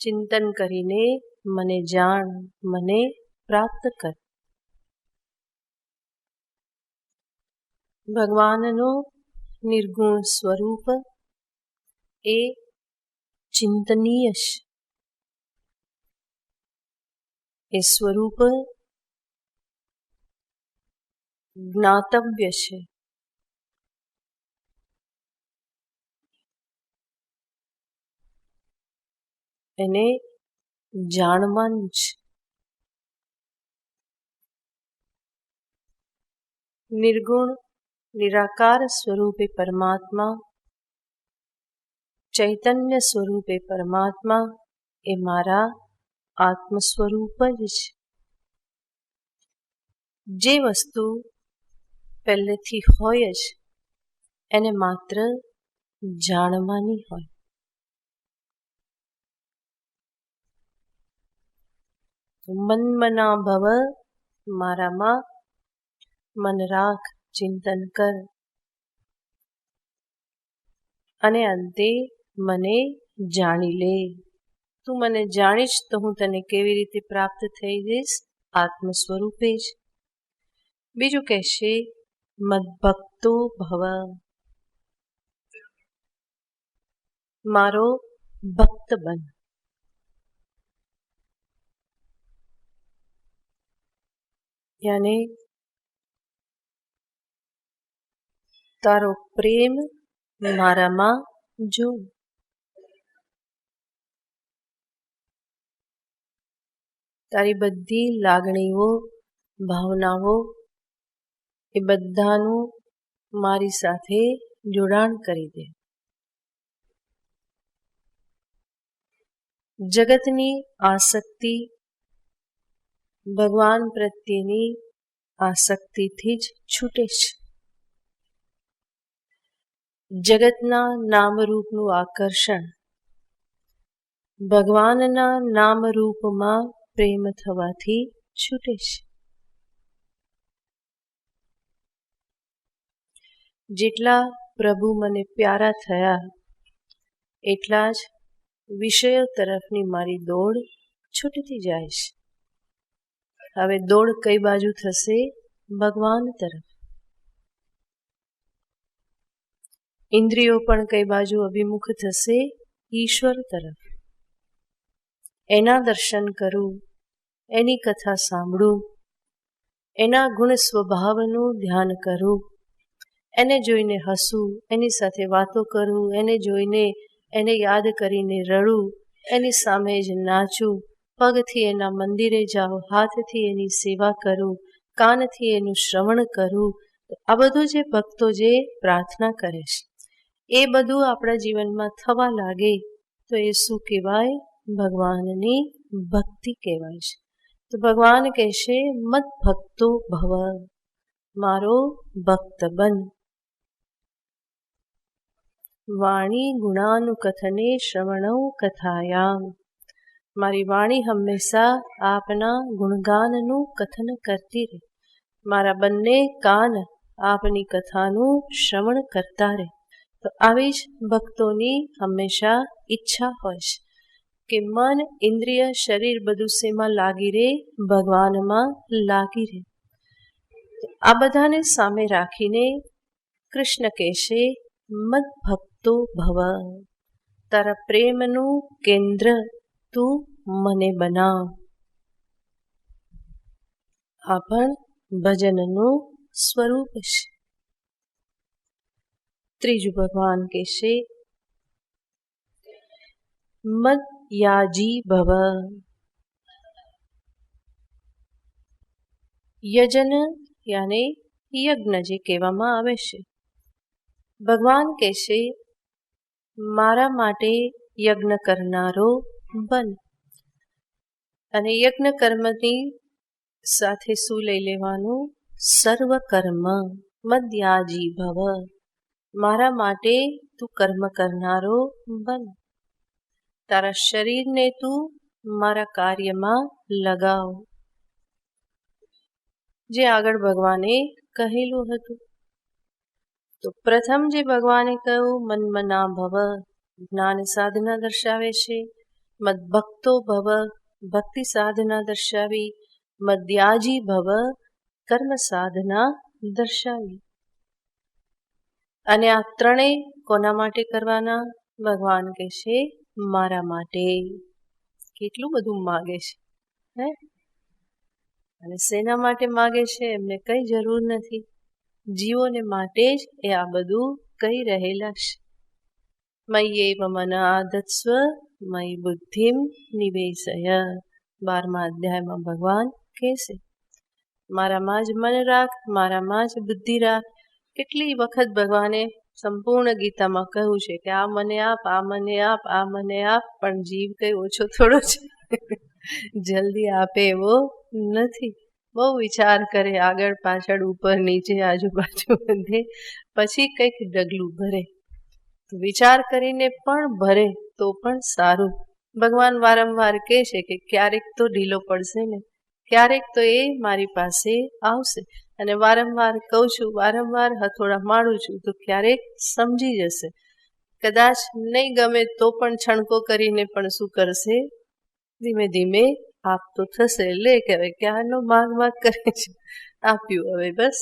ચિંતન કરીને મને જાણ, મને પ્રાપ્ત કર. ભગવાનનો નિર્ગુણ સ્વરૂપ એ ચિંતનીય છે. એ સ્વરૂપ જ્ઞાતવ્ય છે. એને જાણવાનું છે. નિર્ગુણ નિરાકાર સ્વરૂપે પરમાત્મા, ચૈતન્ય સ્વરૂપે પરમાત્મા એ મારા આત્મ સ્વરૂપ જ છે. જે વસ્તુ પહેલેથી હોય જ એને માત્ર જાણવાની હોય. મન મના ભવ, મારામાં મન રાખ, ચિંતન કર અને અંતે મને જાણી લે. તું મને જાણીશ તો હું તને કેવી રીતે પ્રાપ્ત થઈ જઈશ? આત્મ સ્વરૂપે જ. બીજું કહેશે મદભક્તો ભવ, મારો ભક્ત બન. યાને તારો પ્રેમ મારામાં જો. તારી બધી લાગણીઓ, ભાવનાઓ એ બધાનું મારી સાથે જોડાણ કરી દે. જગતની આસક્તિ ભગવાન પ્રત્યેની આસક્તિથી જ છૂટે છે. જગતના નામરૂપનું આકર્ષણ ભગવાનના નામરૂપમાં પ્રેમ થવાથી છૂટે છે. જેટલા પ્રભુ મને પ્યારા થયા એટલા જ વિષયો તરફની મારી દોડ છૂટતી જાય છે. હવે દોડ કઈ બાજુ થશે? ભગવાન તરફ. ઇન્દ્રિયો પણ કઈ બાજુ અભિમુખ થશે? ઈશ્વર તરફ. એના દર્શન કરું, એની કથા સાંભળું, એના ગુણ સ્વભાવનું ધ્યાન કરું, એને જોઈને હસું, એની સાથે વાતો કરું, એને જોઈને એને યાદ કરીને રડું, એની સામે જ નાચું, પગથી એના મંદિરે જાઉં, હાથથી એની સેવા કરું, કાનથી એનું શ્રવણ કરું. તો આ બધું જે ભક્તો જે પ્રાર્થના કરે છે એ બધું આપણા જીવનમાં થવા લાગે તો એ શું કહેવાય? ભગવાનની ભક્તિ કહેવાય છે. તો ભગવાન કહેશે મત ભક્તો ભવ, મારો ભક્ત બન. વાણી ગુણાનુકથને શ્રવણૌ કથાયામ, મારી વાણી હંમેશા આપના ગુણગાનનું કથન કરતી રહે, મારા બંને કાન આપની કથાનું શ્રવણ કરતા રહે. તો આવી જ ભક્તોની હંમેશા ઈચ્છા હોય છે કે મન, ઇન્દ્રિય, શરીર બધું શેમાં લાગી રહે? ભગવાનમાં લાગી રહે. આ બધાને સામે રાખીને કૃષ્ણ કહેશે મત ભક્તો ભવ, તારા પ્રેમનું કેન્દ્ર તું મને બનાવ. આ પણ ભજનનું સ્વરૂપ છે. ત્રીજું ભગવાન કહેશે મદ યાજી ભવ, યજન યાને યજ્ઞ જે કહેવામાં આવે છે. ભગવાન કહેશે મારા માટે યજ્ઞ કરનારો બન. અને યજ્ઞ કર્મની સાથે શું લઈ લેવાનું? સર્વ કર્મ. મદ્યાજી ભવ, મારા માટે તું કર્મ કરનારો બન. તારા શરીરને તું મારા કાર્યમાં લગાવ. જે આગળ ભગવાને કહેલું હતું. તો પ્રથમ જે ભગવાને કહ્યું મન્મના ભવ, જ્ઞાન સાધના દર્શાવે છે. મદ ભક્તો ભવ, ભક્તિ સાધના દર્શાવી. મદ્યાજી ભવ, કર્મ સાધના દર્શાવી. અને આ ત્રણેય કોના માટે કરવાના? ભગવાન કહેશે મારા માટે. કેટલું બધું માગે છે હે, અને શેના માટે માગે છે એમને કઈ જરૂર નથી. જીવોને માટે જ એ આ બધું કહી રહેલા છે. મય્યેવ મન આધત્સ્વ મયિ બુદ્ધિમ નિવેશય. 12મા અધ્યાયમાં ભગવાન કહેશે મારામાં જ મન રાખ, મારામાં જ બુદ્ધિ રાખ. કેટલી વખત ભગવાને સંપૂર્ણ ગીતામાં કહ્યું છે કે આ મને આપ, આ મને આપ, આ મને આપ. પણ જીવ કઈ ઓછો થોડો છે, જલ્દી આપે એવો નથી. બહુ વિચાર કરે, આગળ પાછળ, ઉપર નીચે, આજુબાજુ બધે, પછી કંઈક ડગલું ભરે. તો વિચાર કરીને પણ ભરે તો પણ સારું. ભગવાન વારંવાર કહે છે કે ક્યારેક તો ઢીલો પડશે ને, ક્યારેક તો એ મારી પાસે આવશે. અને વારંવાર કહું છું, વારંવાર હથોડા મારું છું, તો ક્યારેક સમજી જશે. કદાચ નહીં ગમે તો પણ છણકો કરીને પણ શું કરશે? ધીમે ધીમે આપતો થશે. લે કે હવે ક્યારનો માગ કરે છે, આપ્યું હવે બસ.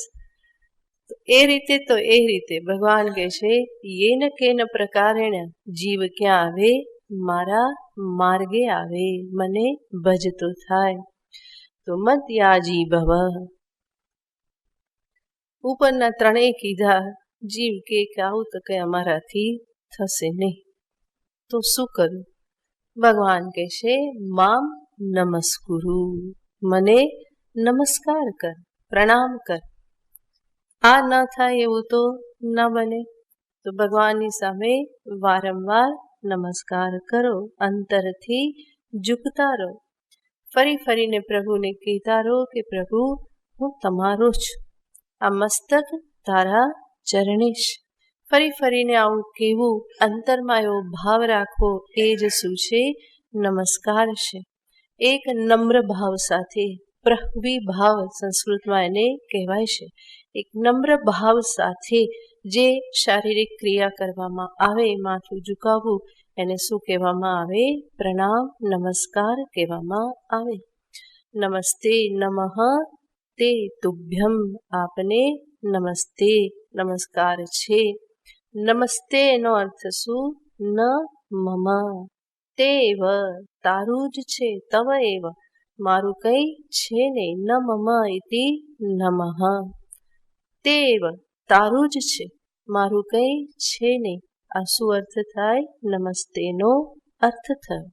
એ રીતે ભગવાન કહે છે યેન કેન પ્રકારેણ જીવ ક્યાં આવે? મારા માર્ગે આવે, મને ભજતો થાય. તો મત યાજી ભવ. ઉપરના ત્રણેય કીધા. જીવ કે આવું તો કઈ અમારાથી થશે નહીં, તો શું કરું? ભગવાન કહેશે મામ નમસ્કુરુ, મને નમસ્કાર કર, પ્રણામ કર. આ ન થાય એવું તો ન બને. તો ભગવાનની સામે વારંવાર નમસ્કાર કરો, અંતરથી ઝૂકતા રહો. ફરી ફરીને પ્રભુને કહેતા રહો કે પ્રભુ હું તમારો છું, આ મસ્તક તારા ચરણે છે. ફરી ફરીને આવું કહેવું, અંતરમાં એવો ભાવ રાખવો, એ જ શું છે? નમસ્કાર છે. એક નમ્ર ભાવ સાથે, પ્રહ્વી ભાવ સંસ્કૃતમાં એને કહેવાય છે. એક નમ્ર ભાવ સાથે જે શારીરિક ક્રિયા કરવામાં આવે, માથું ઝુકાવવું, એને શું કહેવામાં આવે? પ્રણામ, નમસ્કાર કહેવામાં આવે. નમસ્તે નમઃ તે તુભ્યમ, આપને નમસ્તે, નમસ્કાર છે. નમસ્તે એનો અર્થ શું? ન મમ તેવ, તારું જ છે. તવ એવ, મારું કંઈ છે નહીં. ન મમ ઇતિ નમઃ, તેવ, તારું જ છે, મારું કંઈ છે નહીં. આ શું અર્થ થાય? નમસ્તેનો અર્થ થયો.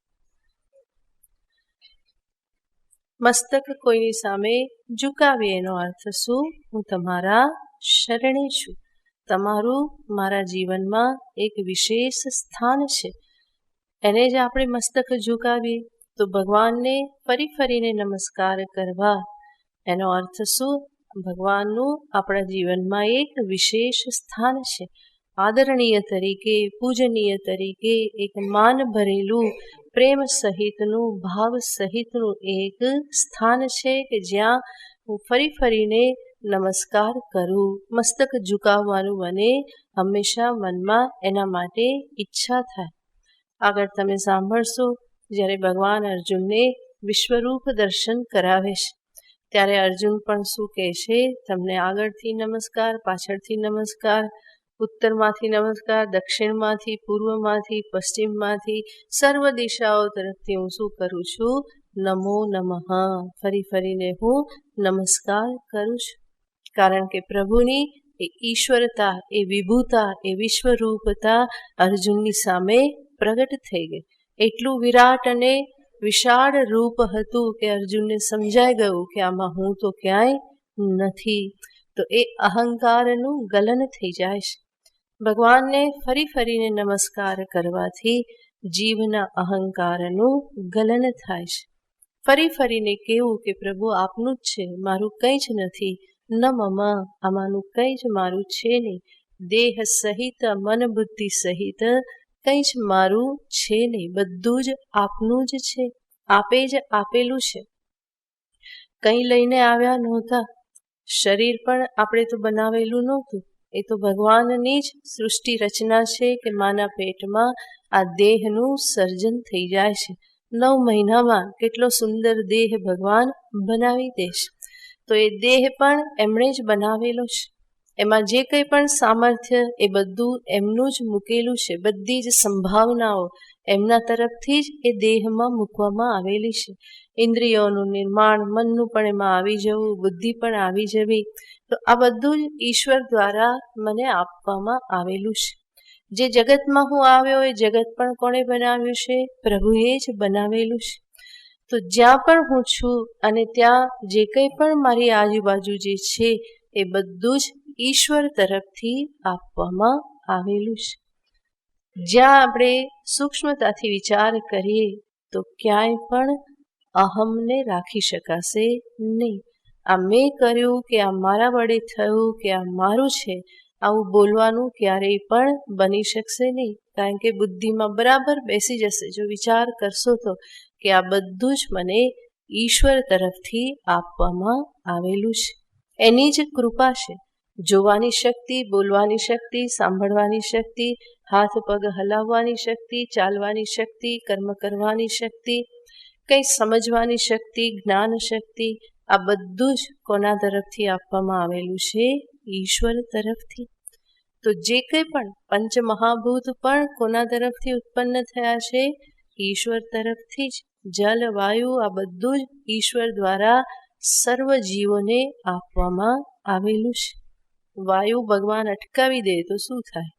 મસ્તક કોઈની સામે ઝુકાવી એનો અર્થ શું? હું તમારા શરણે છું. તમારું મારા જીવનમાં એક વિશેષ સ્થાન છે. એને જ આપણે મસ્તક ઝુકાવીએ તો ભગવાનને ફરીને નમસ્કાર કરવા. એનો અર્થ શું? ભગવાનનું આપણા જીવનમાં એક વિશેષ સ્થાન છે. આદરણીય તરીકે, પૂજનીય તરીકે, એક માન ભરેલું, પ્રેમ સહિતનું, ભાવ સહિતનું એક સ્થાન છે કે જ્યાં હું ફરીને નમસ્કાર કરું. મસ્તક ઝુકાવવાનું મને હંમેશા મનમાં એના માટે ઈચ્છા થાય. આગળ તમે સાંભળશો, જ્યારે ભગવાન અર્જુનને વિશ્વરૂપ દર્શન કરાવે છે ત્યારે અર્જુન પણ શું કહે છે? તમને આગળથી નમસ્કાર, પાછળથી નમસ્કાર, ઉત્તરમાંથી નમસ્કાર, દક્ષિણમાંથી, પૂર્વમાંથી, પશ્ચિમમાંથી, સર્વ દિશાઓ તરફથી હું શું કરું છું? નમો નમઃ, ફરીને હું નમસ્કાર કરું છું. કારણ કે પ્રભુની એ ઈશ્વરતા, એ વિભૂતા, એ વિશ્વરૂપતા અર્જુનની સામે પ્રગટ થઈ ગઈ. એટલું વિરાટ અને વિશાળ રૂપ હતું કે અર્જુનને સમજાઈ ગયું કે આમાં હું તો ક્યાંય નથી. તો એ અહંકારનું ગલન થઈ જાય છે. ભગવાનને ફરીને નમસ્કાર કરવાથી જીવના અહંકારનું ગલન થાય છે. ફરીને કેવું કે પ્રભુ આપનું જ છે, મારું કંઈ જ નથી. ન મમ, આમાંનું કંઈ જ મારું છે નહીં. દેહ સહિત, મન બુદ્ધિ સહિત કંઈ જ મારું છે નહીં. બધું જ આપનું જ છે, આપે જ આપેલું છે. કંઈ લઈને આવ્યા નહોતા. શરીર પણ આપણે તો બનાવેલું નહોતું. એ તો ભગવાનની જ સૃષ્ટિ રચના છે કે માના પેટમાં આ દેહનું સર્જન થઈ જાય છે. 9 મહિનામાં કેટલો સુંદર દેહ ભગવાન બનાવી દે છે. તો એ દેહ પણ એમણે જ બનાવેલો છે. એમાં જે કંઈ પણ સામર્થ્ય એ બધું એમનું જ મૂકેલું છે. બધી જ સંભાવનાઓ એમના તરફથી જ એ દેહમાં મૂકવામાં આવેલી છે. ઇન્દ્રિયોનું નિર્માણ, મનનું પણ એમાં આવી જવું, બુદ્ધિ પણ આવી જવી. તો આ બધું જ ઈશ્વર દ્વારા મને આપવામાં આવેલું છે. જે જગતમાં હું આવ્યો એ જગત પણ કોણે બનાવ્યું છે? પ્રભુએ જ બનાવેલું છે. તો જ્યાં પણ હું છું અને ત્યાં જે કંઈ પણ મારી આજુબાજુ જે છે એ બધું જ ઈશ્વર તરફથી આપવામાં આવેલું છે. જ્યાં આપણે સૂક્ષ્મતાથી વિચાર કરીએ તો ક્યાંય પણ અહમને રાખી શકાશે નહીં. આ મેં કર્યું કે આ મારા વડે થયું કે આ મારું છે, આવું બોલવાનું ક્યારેય પણ બની શકશે નહીં. કારણ કે બુદ્ધિમાં બરાબર બેસી જશે જો વિચાર કરશો તો કે આ બધું જ મને ઈશ્વર તરફથી આપવામાં આવેલું છે. એની જ કૃપા છે. જોવાની શક્તિ, બોલવાની શક્તિ, સાંભળવાની શક્તિ, હાથ પગ હલાવવાની શક્તિ, ચાલવાની શક્તિ, કર્મ કરવાની શક્તિ, કંઈ સમજવાની શક્તિ, જ્ઞાન શક્તિ, આ બધું જ કોના તરફથી આપવામાં આવેલું છે? ઈશ્વર તરફથી. તો જે કંઈ પણ પંચમહાભૂત પણ કોના તરફથી ઉત્પન્ન થયા છે? ઈશ્વર તરફથી જ. જલ, વાયુ, આ બધું જ ઈશ્વર દ્વારા સર્વ જીવોને આપવામાં આવેલું છે. વાયુ ભગવાન અટકાવી દે તો શું થાય?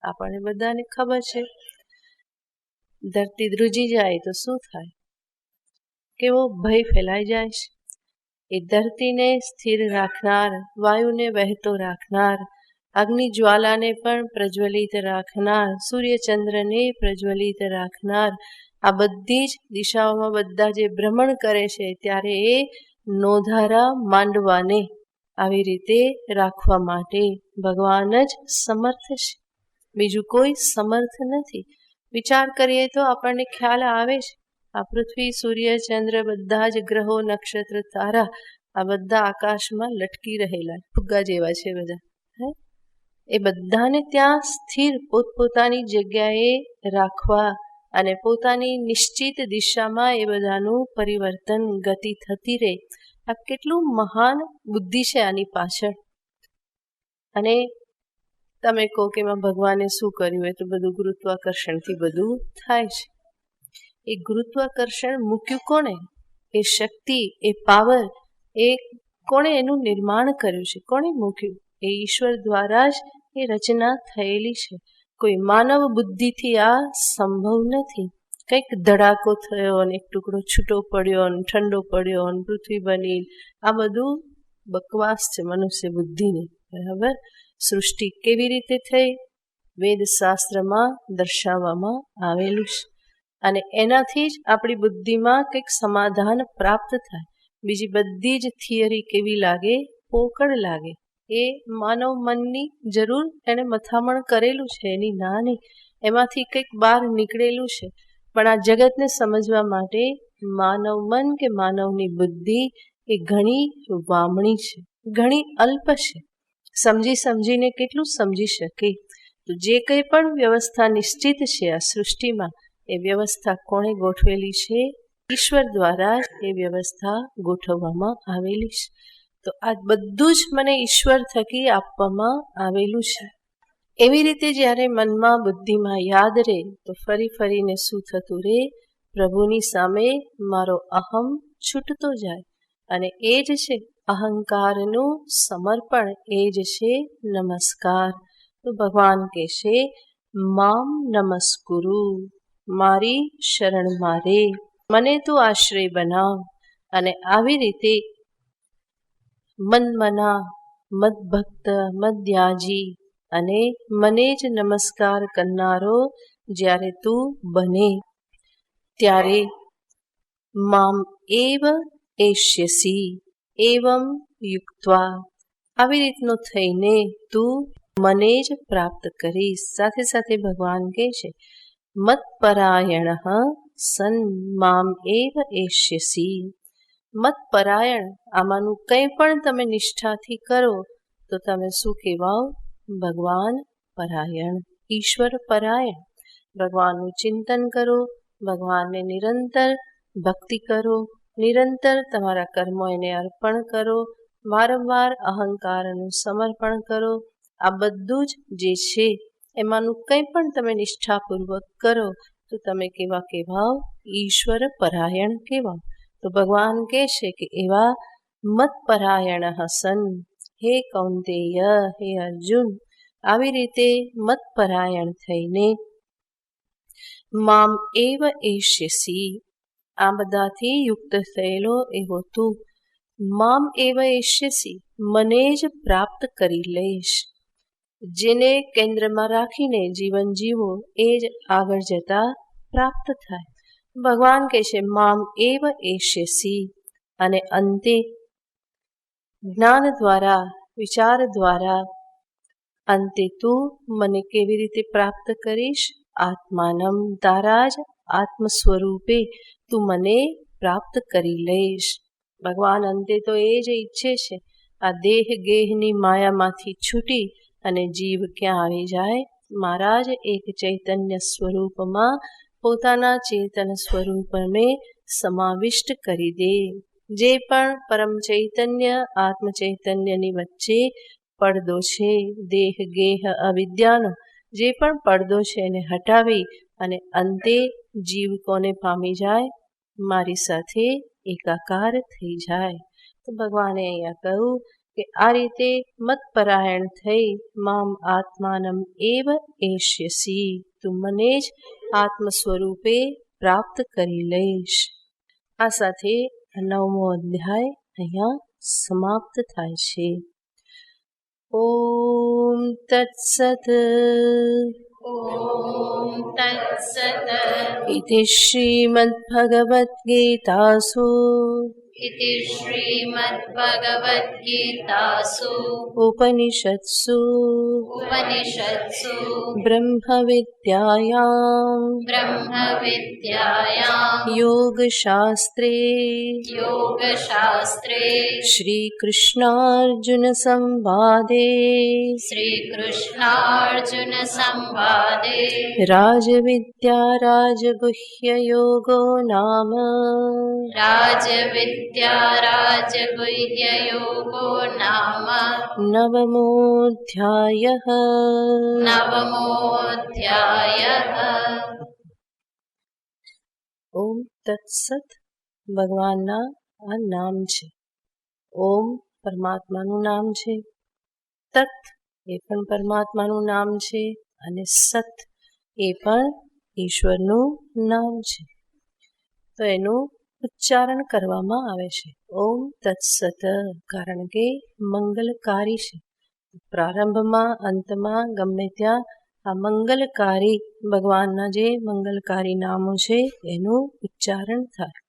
આપણને બધાને ખબર છે. ધરતી ધ્રુજી જાય તો શું થાય? કેવો ભય ફેલાઈ જાય છે. એ ધરતીને સ્થિર રાખનાર, વાયુને વહેતો રાખનાર, અગ્નિ જ્વાલાને પણ પ્રજ્વલિત રાખનાર, સૂર્યચંદ્રને પ્રજ્વલિત રાખનાર, આ બધી જ દિશાઓમાં બધા જે ભ્રમણ કરે છે ત્યારે એ નોધારા માંડવાને આવી રીતે રાખવા માટે ભગવાન જ સમર્થ છે. બીજું કોઈ સમર્થ નથી. વિચાર કરીએ તો આપણને ખ્યાલ આવે છે. આ પૃથ્વી, સૂર્ય, ચંદ્ર, બધા જ ગ્રહો, નક્ષત્ર, તારા આ બધા આકાશમાં લટકી રહેલા ફુગ્ગા જેવા છે બધા. એ બધાને ત્યાં સ્થિર પોતપોતાની જગ્યાએ રાખવા અને પોતાની નિશ્ચિત દિશામાં એ બધાનું પરિવર્તન ગતિ થતી રહે. આ કેટલું મહાન બુદ્ધિ છે આની પાછળ. અને તમે કહો કે એમાં ભગવાને શું કર્યું હોય, તો બધું ગુરુત્વાકર્ષણથી બધું થાય છે. એ ગુરુત્વાકર્ષણ મૂક્યું કોણે? એ શક્તિ, એ પાવર, એ કોણે એનું નિર્માણ કર્યું છે? કોણે મૂક્યું? એ ઈશ્વર દ્વારા જ એ રચના થયેલી છે. કોઈ માનવ બુદ્ધિથી આ સંભવ નથી. કંઈક ધડાકો થયો અને એક ટુકડો છૂટો પડ્યો અને ઠંડો પડ્યો અને પૃથ્વી બની, આ બધું બકવાસ છે મનુષ્ય બુદ્ધિની. બરાબર? સૃષ્ટિ કેવી રીતે થઈ? વેદશાસ્ત્રમાં દર્શાવવામાં આવેલું છે. અને એનાથી જ આપણી બુદ્ધિમાં કંઈક સમાધાન પ્રાપ્ત થાય. બીજી બધી જ થિયરી કેવી લાગે? પોકળ લાગે. એ માનવ મનની જરૂર એણે મથામણ કરેલું છે, એની ના નહીં, એમાંથી કંઈક બહાર નીકળેલું છે. પણ આ જગતને સમજવા માટે માનવ મન કે માનવની બુદ્ધિ એ ઘણી વામણી છે, ઘણી અલ્પ છે. સમજીને કેટલું સમજી શકે? તો જે કંઈ પણ વ્યવસ્થા નિશ્ચિત છે આ સૃષ્ટિમાં, એ વ્યવસ્થા કોણે ગોઠવેલી છે? ઈશ્વર દ્વારા એ વ્યવસ્થા ગોઠવવામાં આવેલી છે. તો આ બધું જ મને ઈશ્વર થકી આપવામાં આવેલું છે. એવી રીતે જ્યારે મનમાં બુદ્ધિમાં યાદ રહે તો ફરી ફરીને શું થતું રહે? પ્રભુની સામે મારો અહમ છૂટતો જાય. અને એ જ છે અહંકારનું સમર્પણ, એ જ છે નમસ્કાર. તો ભગવાન કહેશે મામ નમસ્કુરુ, મારી શરણ મારે, મને તો આશ્રય બનાવ. અને આવી રીતે મનમના, મદભક્ત, મદ્યાજી અને મને જ નમસ્કાર કરનારો જ્યારે તું બને ત્યારે મામ એવ એષ્યસી એવમ યુક્ત્વા, આવી રીતનો થઈને તું મને જ પ્રાપ્ત કરીશ. સાથે સાથે ભગવાન કહે છે મત્પરાયણ સન મામ એવ એષ્યસી. મતપરાયણ, આમાંનું કંઈ પણ તમે નિષ્ઠાથી કરો તો તમે શું કહેવાઓ? ભગવાન પરાયણ, ઈશ્વર પરાયણ. ભગવાનનું ચિંતન કરો, ભગવાનને નિરંતર ભક્તિ કરો, નિરંતર તમારા કર્મો એને અર્પણ કરો, વારંવાર અહંકારનું સમર્પણ કરો. આ બધું જ જે છે એમાંનું કંઈ પણ તમે નિષ્ઠાપૂર્વક કરો તો તમે કેવા કહેવાઓ? ઈશ્વર પરાયણ કહેવાઓ. તો ભગવાન કહે છે કે એવા મતપરાયણ સન, હે કૌંતેય, હે અર્જુન, આવી રીતે મતપરાયણ થઈને મામ એવ એષ્યસી, આ બધાથી યુક્ત થયેલો એવો તું મામ એવ એષ્યસી, મને જ પ્રાપ્ત કરી લઈશ. જેને કેન્દ્રમાં રાખીને જીવન જીવો એ જ આગળ જતા પ્રાપ્ત થાય. ભગવાન કહે છે મામ એવ એષ્યસી, અને અંતે જ્ઞાન દ્વારા, વિચાર દ્વારા અંતે તું મને કેવી રીતે પ્રાપ્ત કરીશ? આત્માનમ, તારા જ આત્મ સ્વરૂપે તું મને પ્રાપ્ત કરી લઈશ. ભગવાન અંતે તો એ જ ઈચ્છે છે આ દેહ ગેહની માયામાંથી છૂટી અને જીવ ક્યાં આવી જાય? મારા જ એક ચૈતન્ય સ્વરૂપમાં પોતાના ચેતન સ્વરૂપને સમાવિષ્ટ કરી દે. જે પણ પરમ ચૈતન્ય આત્મ ચૈતન્યની વચ્ચે પડદો છે, દેહ ગેહ અવિદ્યાનો જે પણ પડદો છે એને હટાવી અને અંતે જીવ કોને પામી જાય? મારી સાથે એકાકાર થઈ જાય. તો ભગવાને અહીંયા કહ્યું કે આ રીતે મતપરાયણ થઈ મામ આત્માનમ એવ એષ્યસી, તું મને જ આત્મ સ્વરૂપે પ્રાપ્ત કરી લઈશ. આ સાથે 9મો અધ્યાય અહીંયા સમાપ્ત થાય છે. ઓમ તત્સત. ઓમ તત્સત. ઇતિ શ્રીમદ્ભગવદ્ગીતાસુ इति श्रीमद्भगवद्गीतासु उपनिषत्सु उपनिषत्सु ब्रह्मविद्यायां ब्रह्मविद्यायां योगशास्त्रे योगशास्त्रे श्रीकृष्णार्जुनसंवादे श्रीकृष्णार्जुनसंवादे राजविद्या राजगुह्ययोगो नाम राजविद्या राजगुह्ययोगो नाम नवमोऽध्यायः। नवमोऽध्यायः। ઓમ તત્સત ભગવાનના આ નામ છે. ઓમ પરમાત્માનું નામ છે, તત એ પણ પરમાત્માનું નામ છે અને સત એ પણ ઈશ્વરનું નામ છે. તો એનું ઉચ્ચારણ કરવામાં આવે છે ઓમ તત્સત, કારણ કે મંગલકારી છે. પ્રારંભમાં અંતમાં ગમે ત્યાં આ મંગલકારી ભગવાનના જે મંગલકારી નામો છે એનું ઉચ્ચારણ થાય.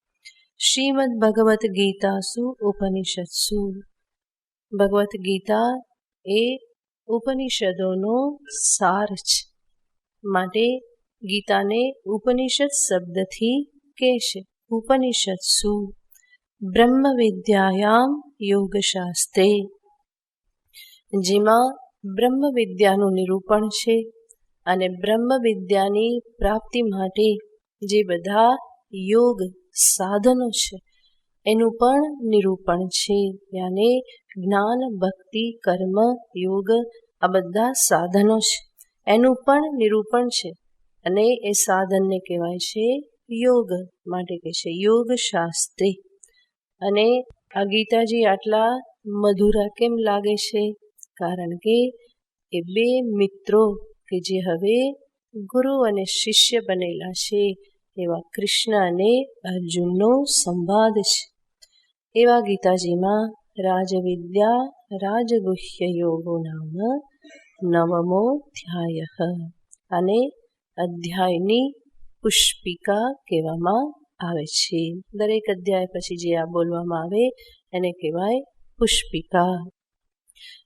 શ્રીમદ ભગવદ્ ગીતાસુ ઉપનિષત્સુ, ભગવદ્ ગીતા એ ઉપનિષદોનો સાર છે, માટે ગીતાને ઉપનિષદ શબ્દથી કહેશે. ઉપનિષત્સુ બ્રહ્મ વિદ્યાયામ યોગશાસ્ત્રે, જેમાં બ્રહ્મ વિદ્યાનું નિરૂપણ છે અને બ્રહ્મ વિદ્યાની પ્રાપ્તિ માટે જે બધા યોગ સાધનો છે એનું પણ નિરૂપણ છે. યાને જ્ઞાન, ભક્તિ, કર્મ, યોગ આ બધા સાધનો છે એનું પણ નિરૂપણ છે અને એ સાધનને કહેવાય છે યોગ, માટે કહે છે યોગ શાસ્ત્રી. અને આ ગીતાજી આટલા મધુરા કેમ લાગે છે? કારણ કે એ બે મિત્રો કે જે હવે ગુરુ અને શિષ્ય બનેલા છે એવા કૃષ્ણ અને અર્જુનનો સંવાદ છે. એવા ગીતાજીમાં રાજવિદ્યા રાજગુહ્ય યોગો નામ નવમોધ્યાય, અને અધ્યાયની પુષ્પિકા કહેવામાં આવે છે. દરેક અધ્યાય પછી જે આ બોલવામાં આવે એને કહેવાય પુષ્પિકા.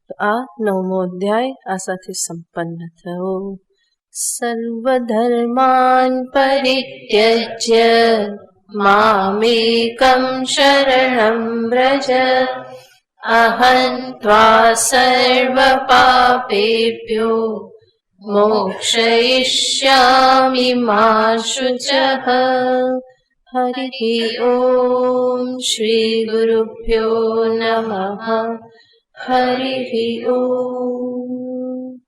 તો આ નવમો અધ્યાય આ સાથે સંપન્ન થયો. સર્વધર્માન પરિત્યજ્ય મામેકં શરણં વ્રજ, અહં ત્વા સર્વ પાપેભ્યો મોક્ષયિષ્યામિ મા શુચઃ. હરિ ઓમ શ્રી ગુરુભ્યો નમઃ. હરિ ઓમ.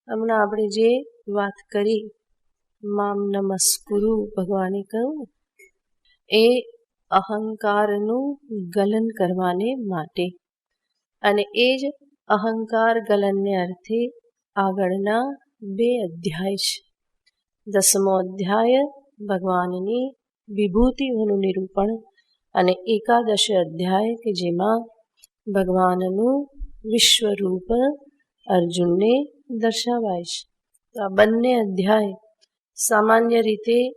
હમણાં આપણે જે વાત કરી મામ નમસ્કુરુ ભગવાને કહ્યું એ અહંકારનું ગલન કરવાને માટે, અને એ જ અહંકાર ગલનને અર્થે આગળના બે અધ્યાય છે. 10મો અધ્યાય ભગવાનની વિભૂતિઓનું નિરૂપણ અને 11 અધ્યાય કે જેમાં ભગવાનનું વિશ્વરૂપ અર્જુનને દર્શાવાય છે. તો આ બંને અધ્યાય સામાન્ય રીતે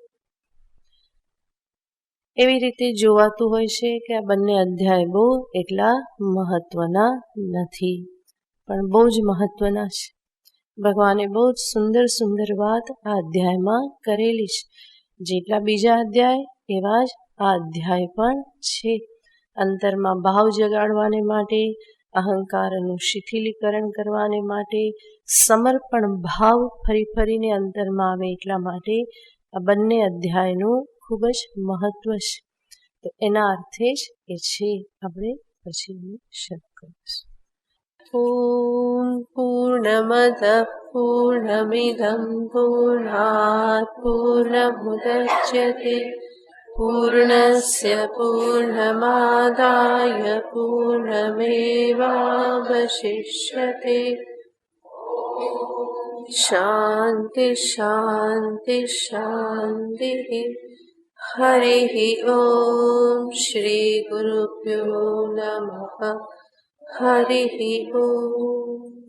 એવી રીતે જોવાતું હોય છે કે આ બંને અધ્યાય બહુ એટલા મહત્વના નથી, પણ બહુ જ મહત્વના છે. ભગવાને બહુ જ સુંદર સુંદર વાત આ અધ્યાયમાં કરેલી છે. જેટલા બીજા અધ્યાય એવા જ આ અધ્યાય પણ છે. અંતરમાં ભાવ જગાડવાને માટે, અહંકારનું શિથિલીકરણ કરવાને માટે, સમર્પણ ભાવ ફરી ફરીને અંતરમાં આવે એટલા માટે આ બંને અધ્યાયનું ખૂબ જ મહત્વ છે. તો એના અર્થે જ એ છે. આપણે પછી શરૂ કરીશું. ઓમ પૂર્ણમદ પૂર્ણમિદં પૂર્ણાત પૂર્ણમુદચ્યતે પૂર્ણસ્ય પૂર્ણમાદાય પૂર્ણમેવાવશિષ્યતે. શાંતિ શાંતિ શાંતિ. હરિ ઓમ શ્રી ગુરુભ્યો નમઃ. હરિ ઓમ.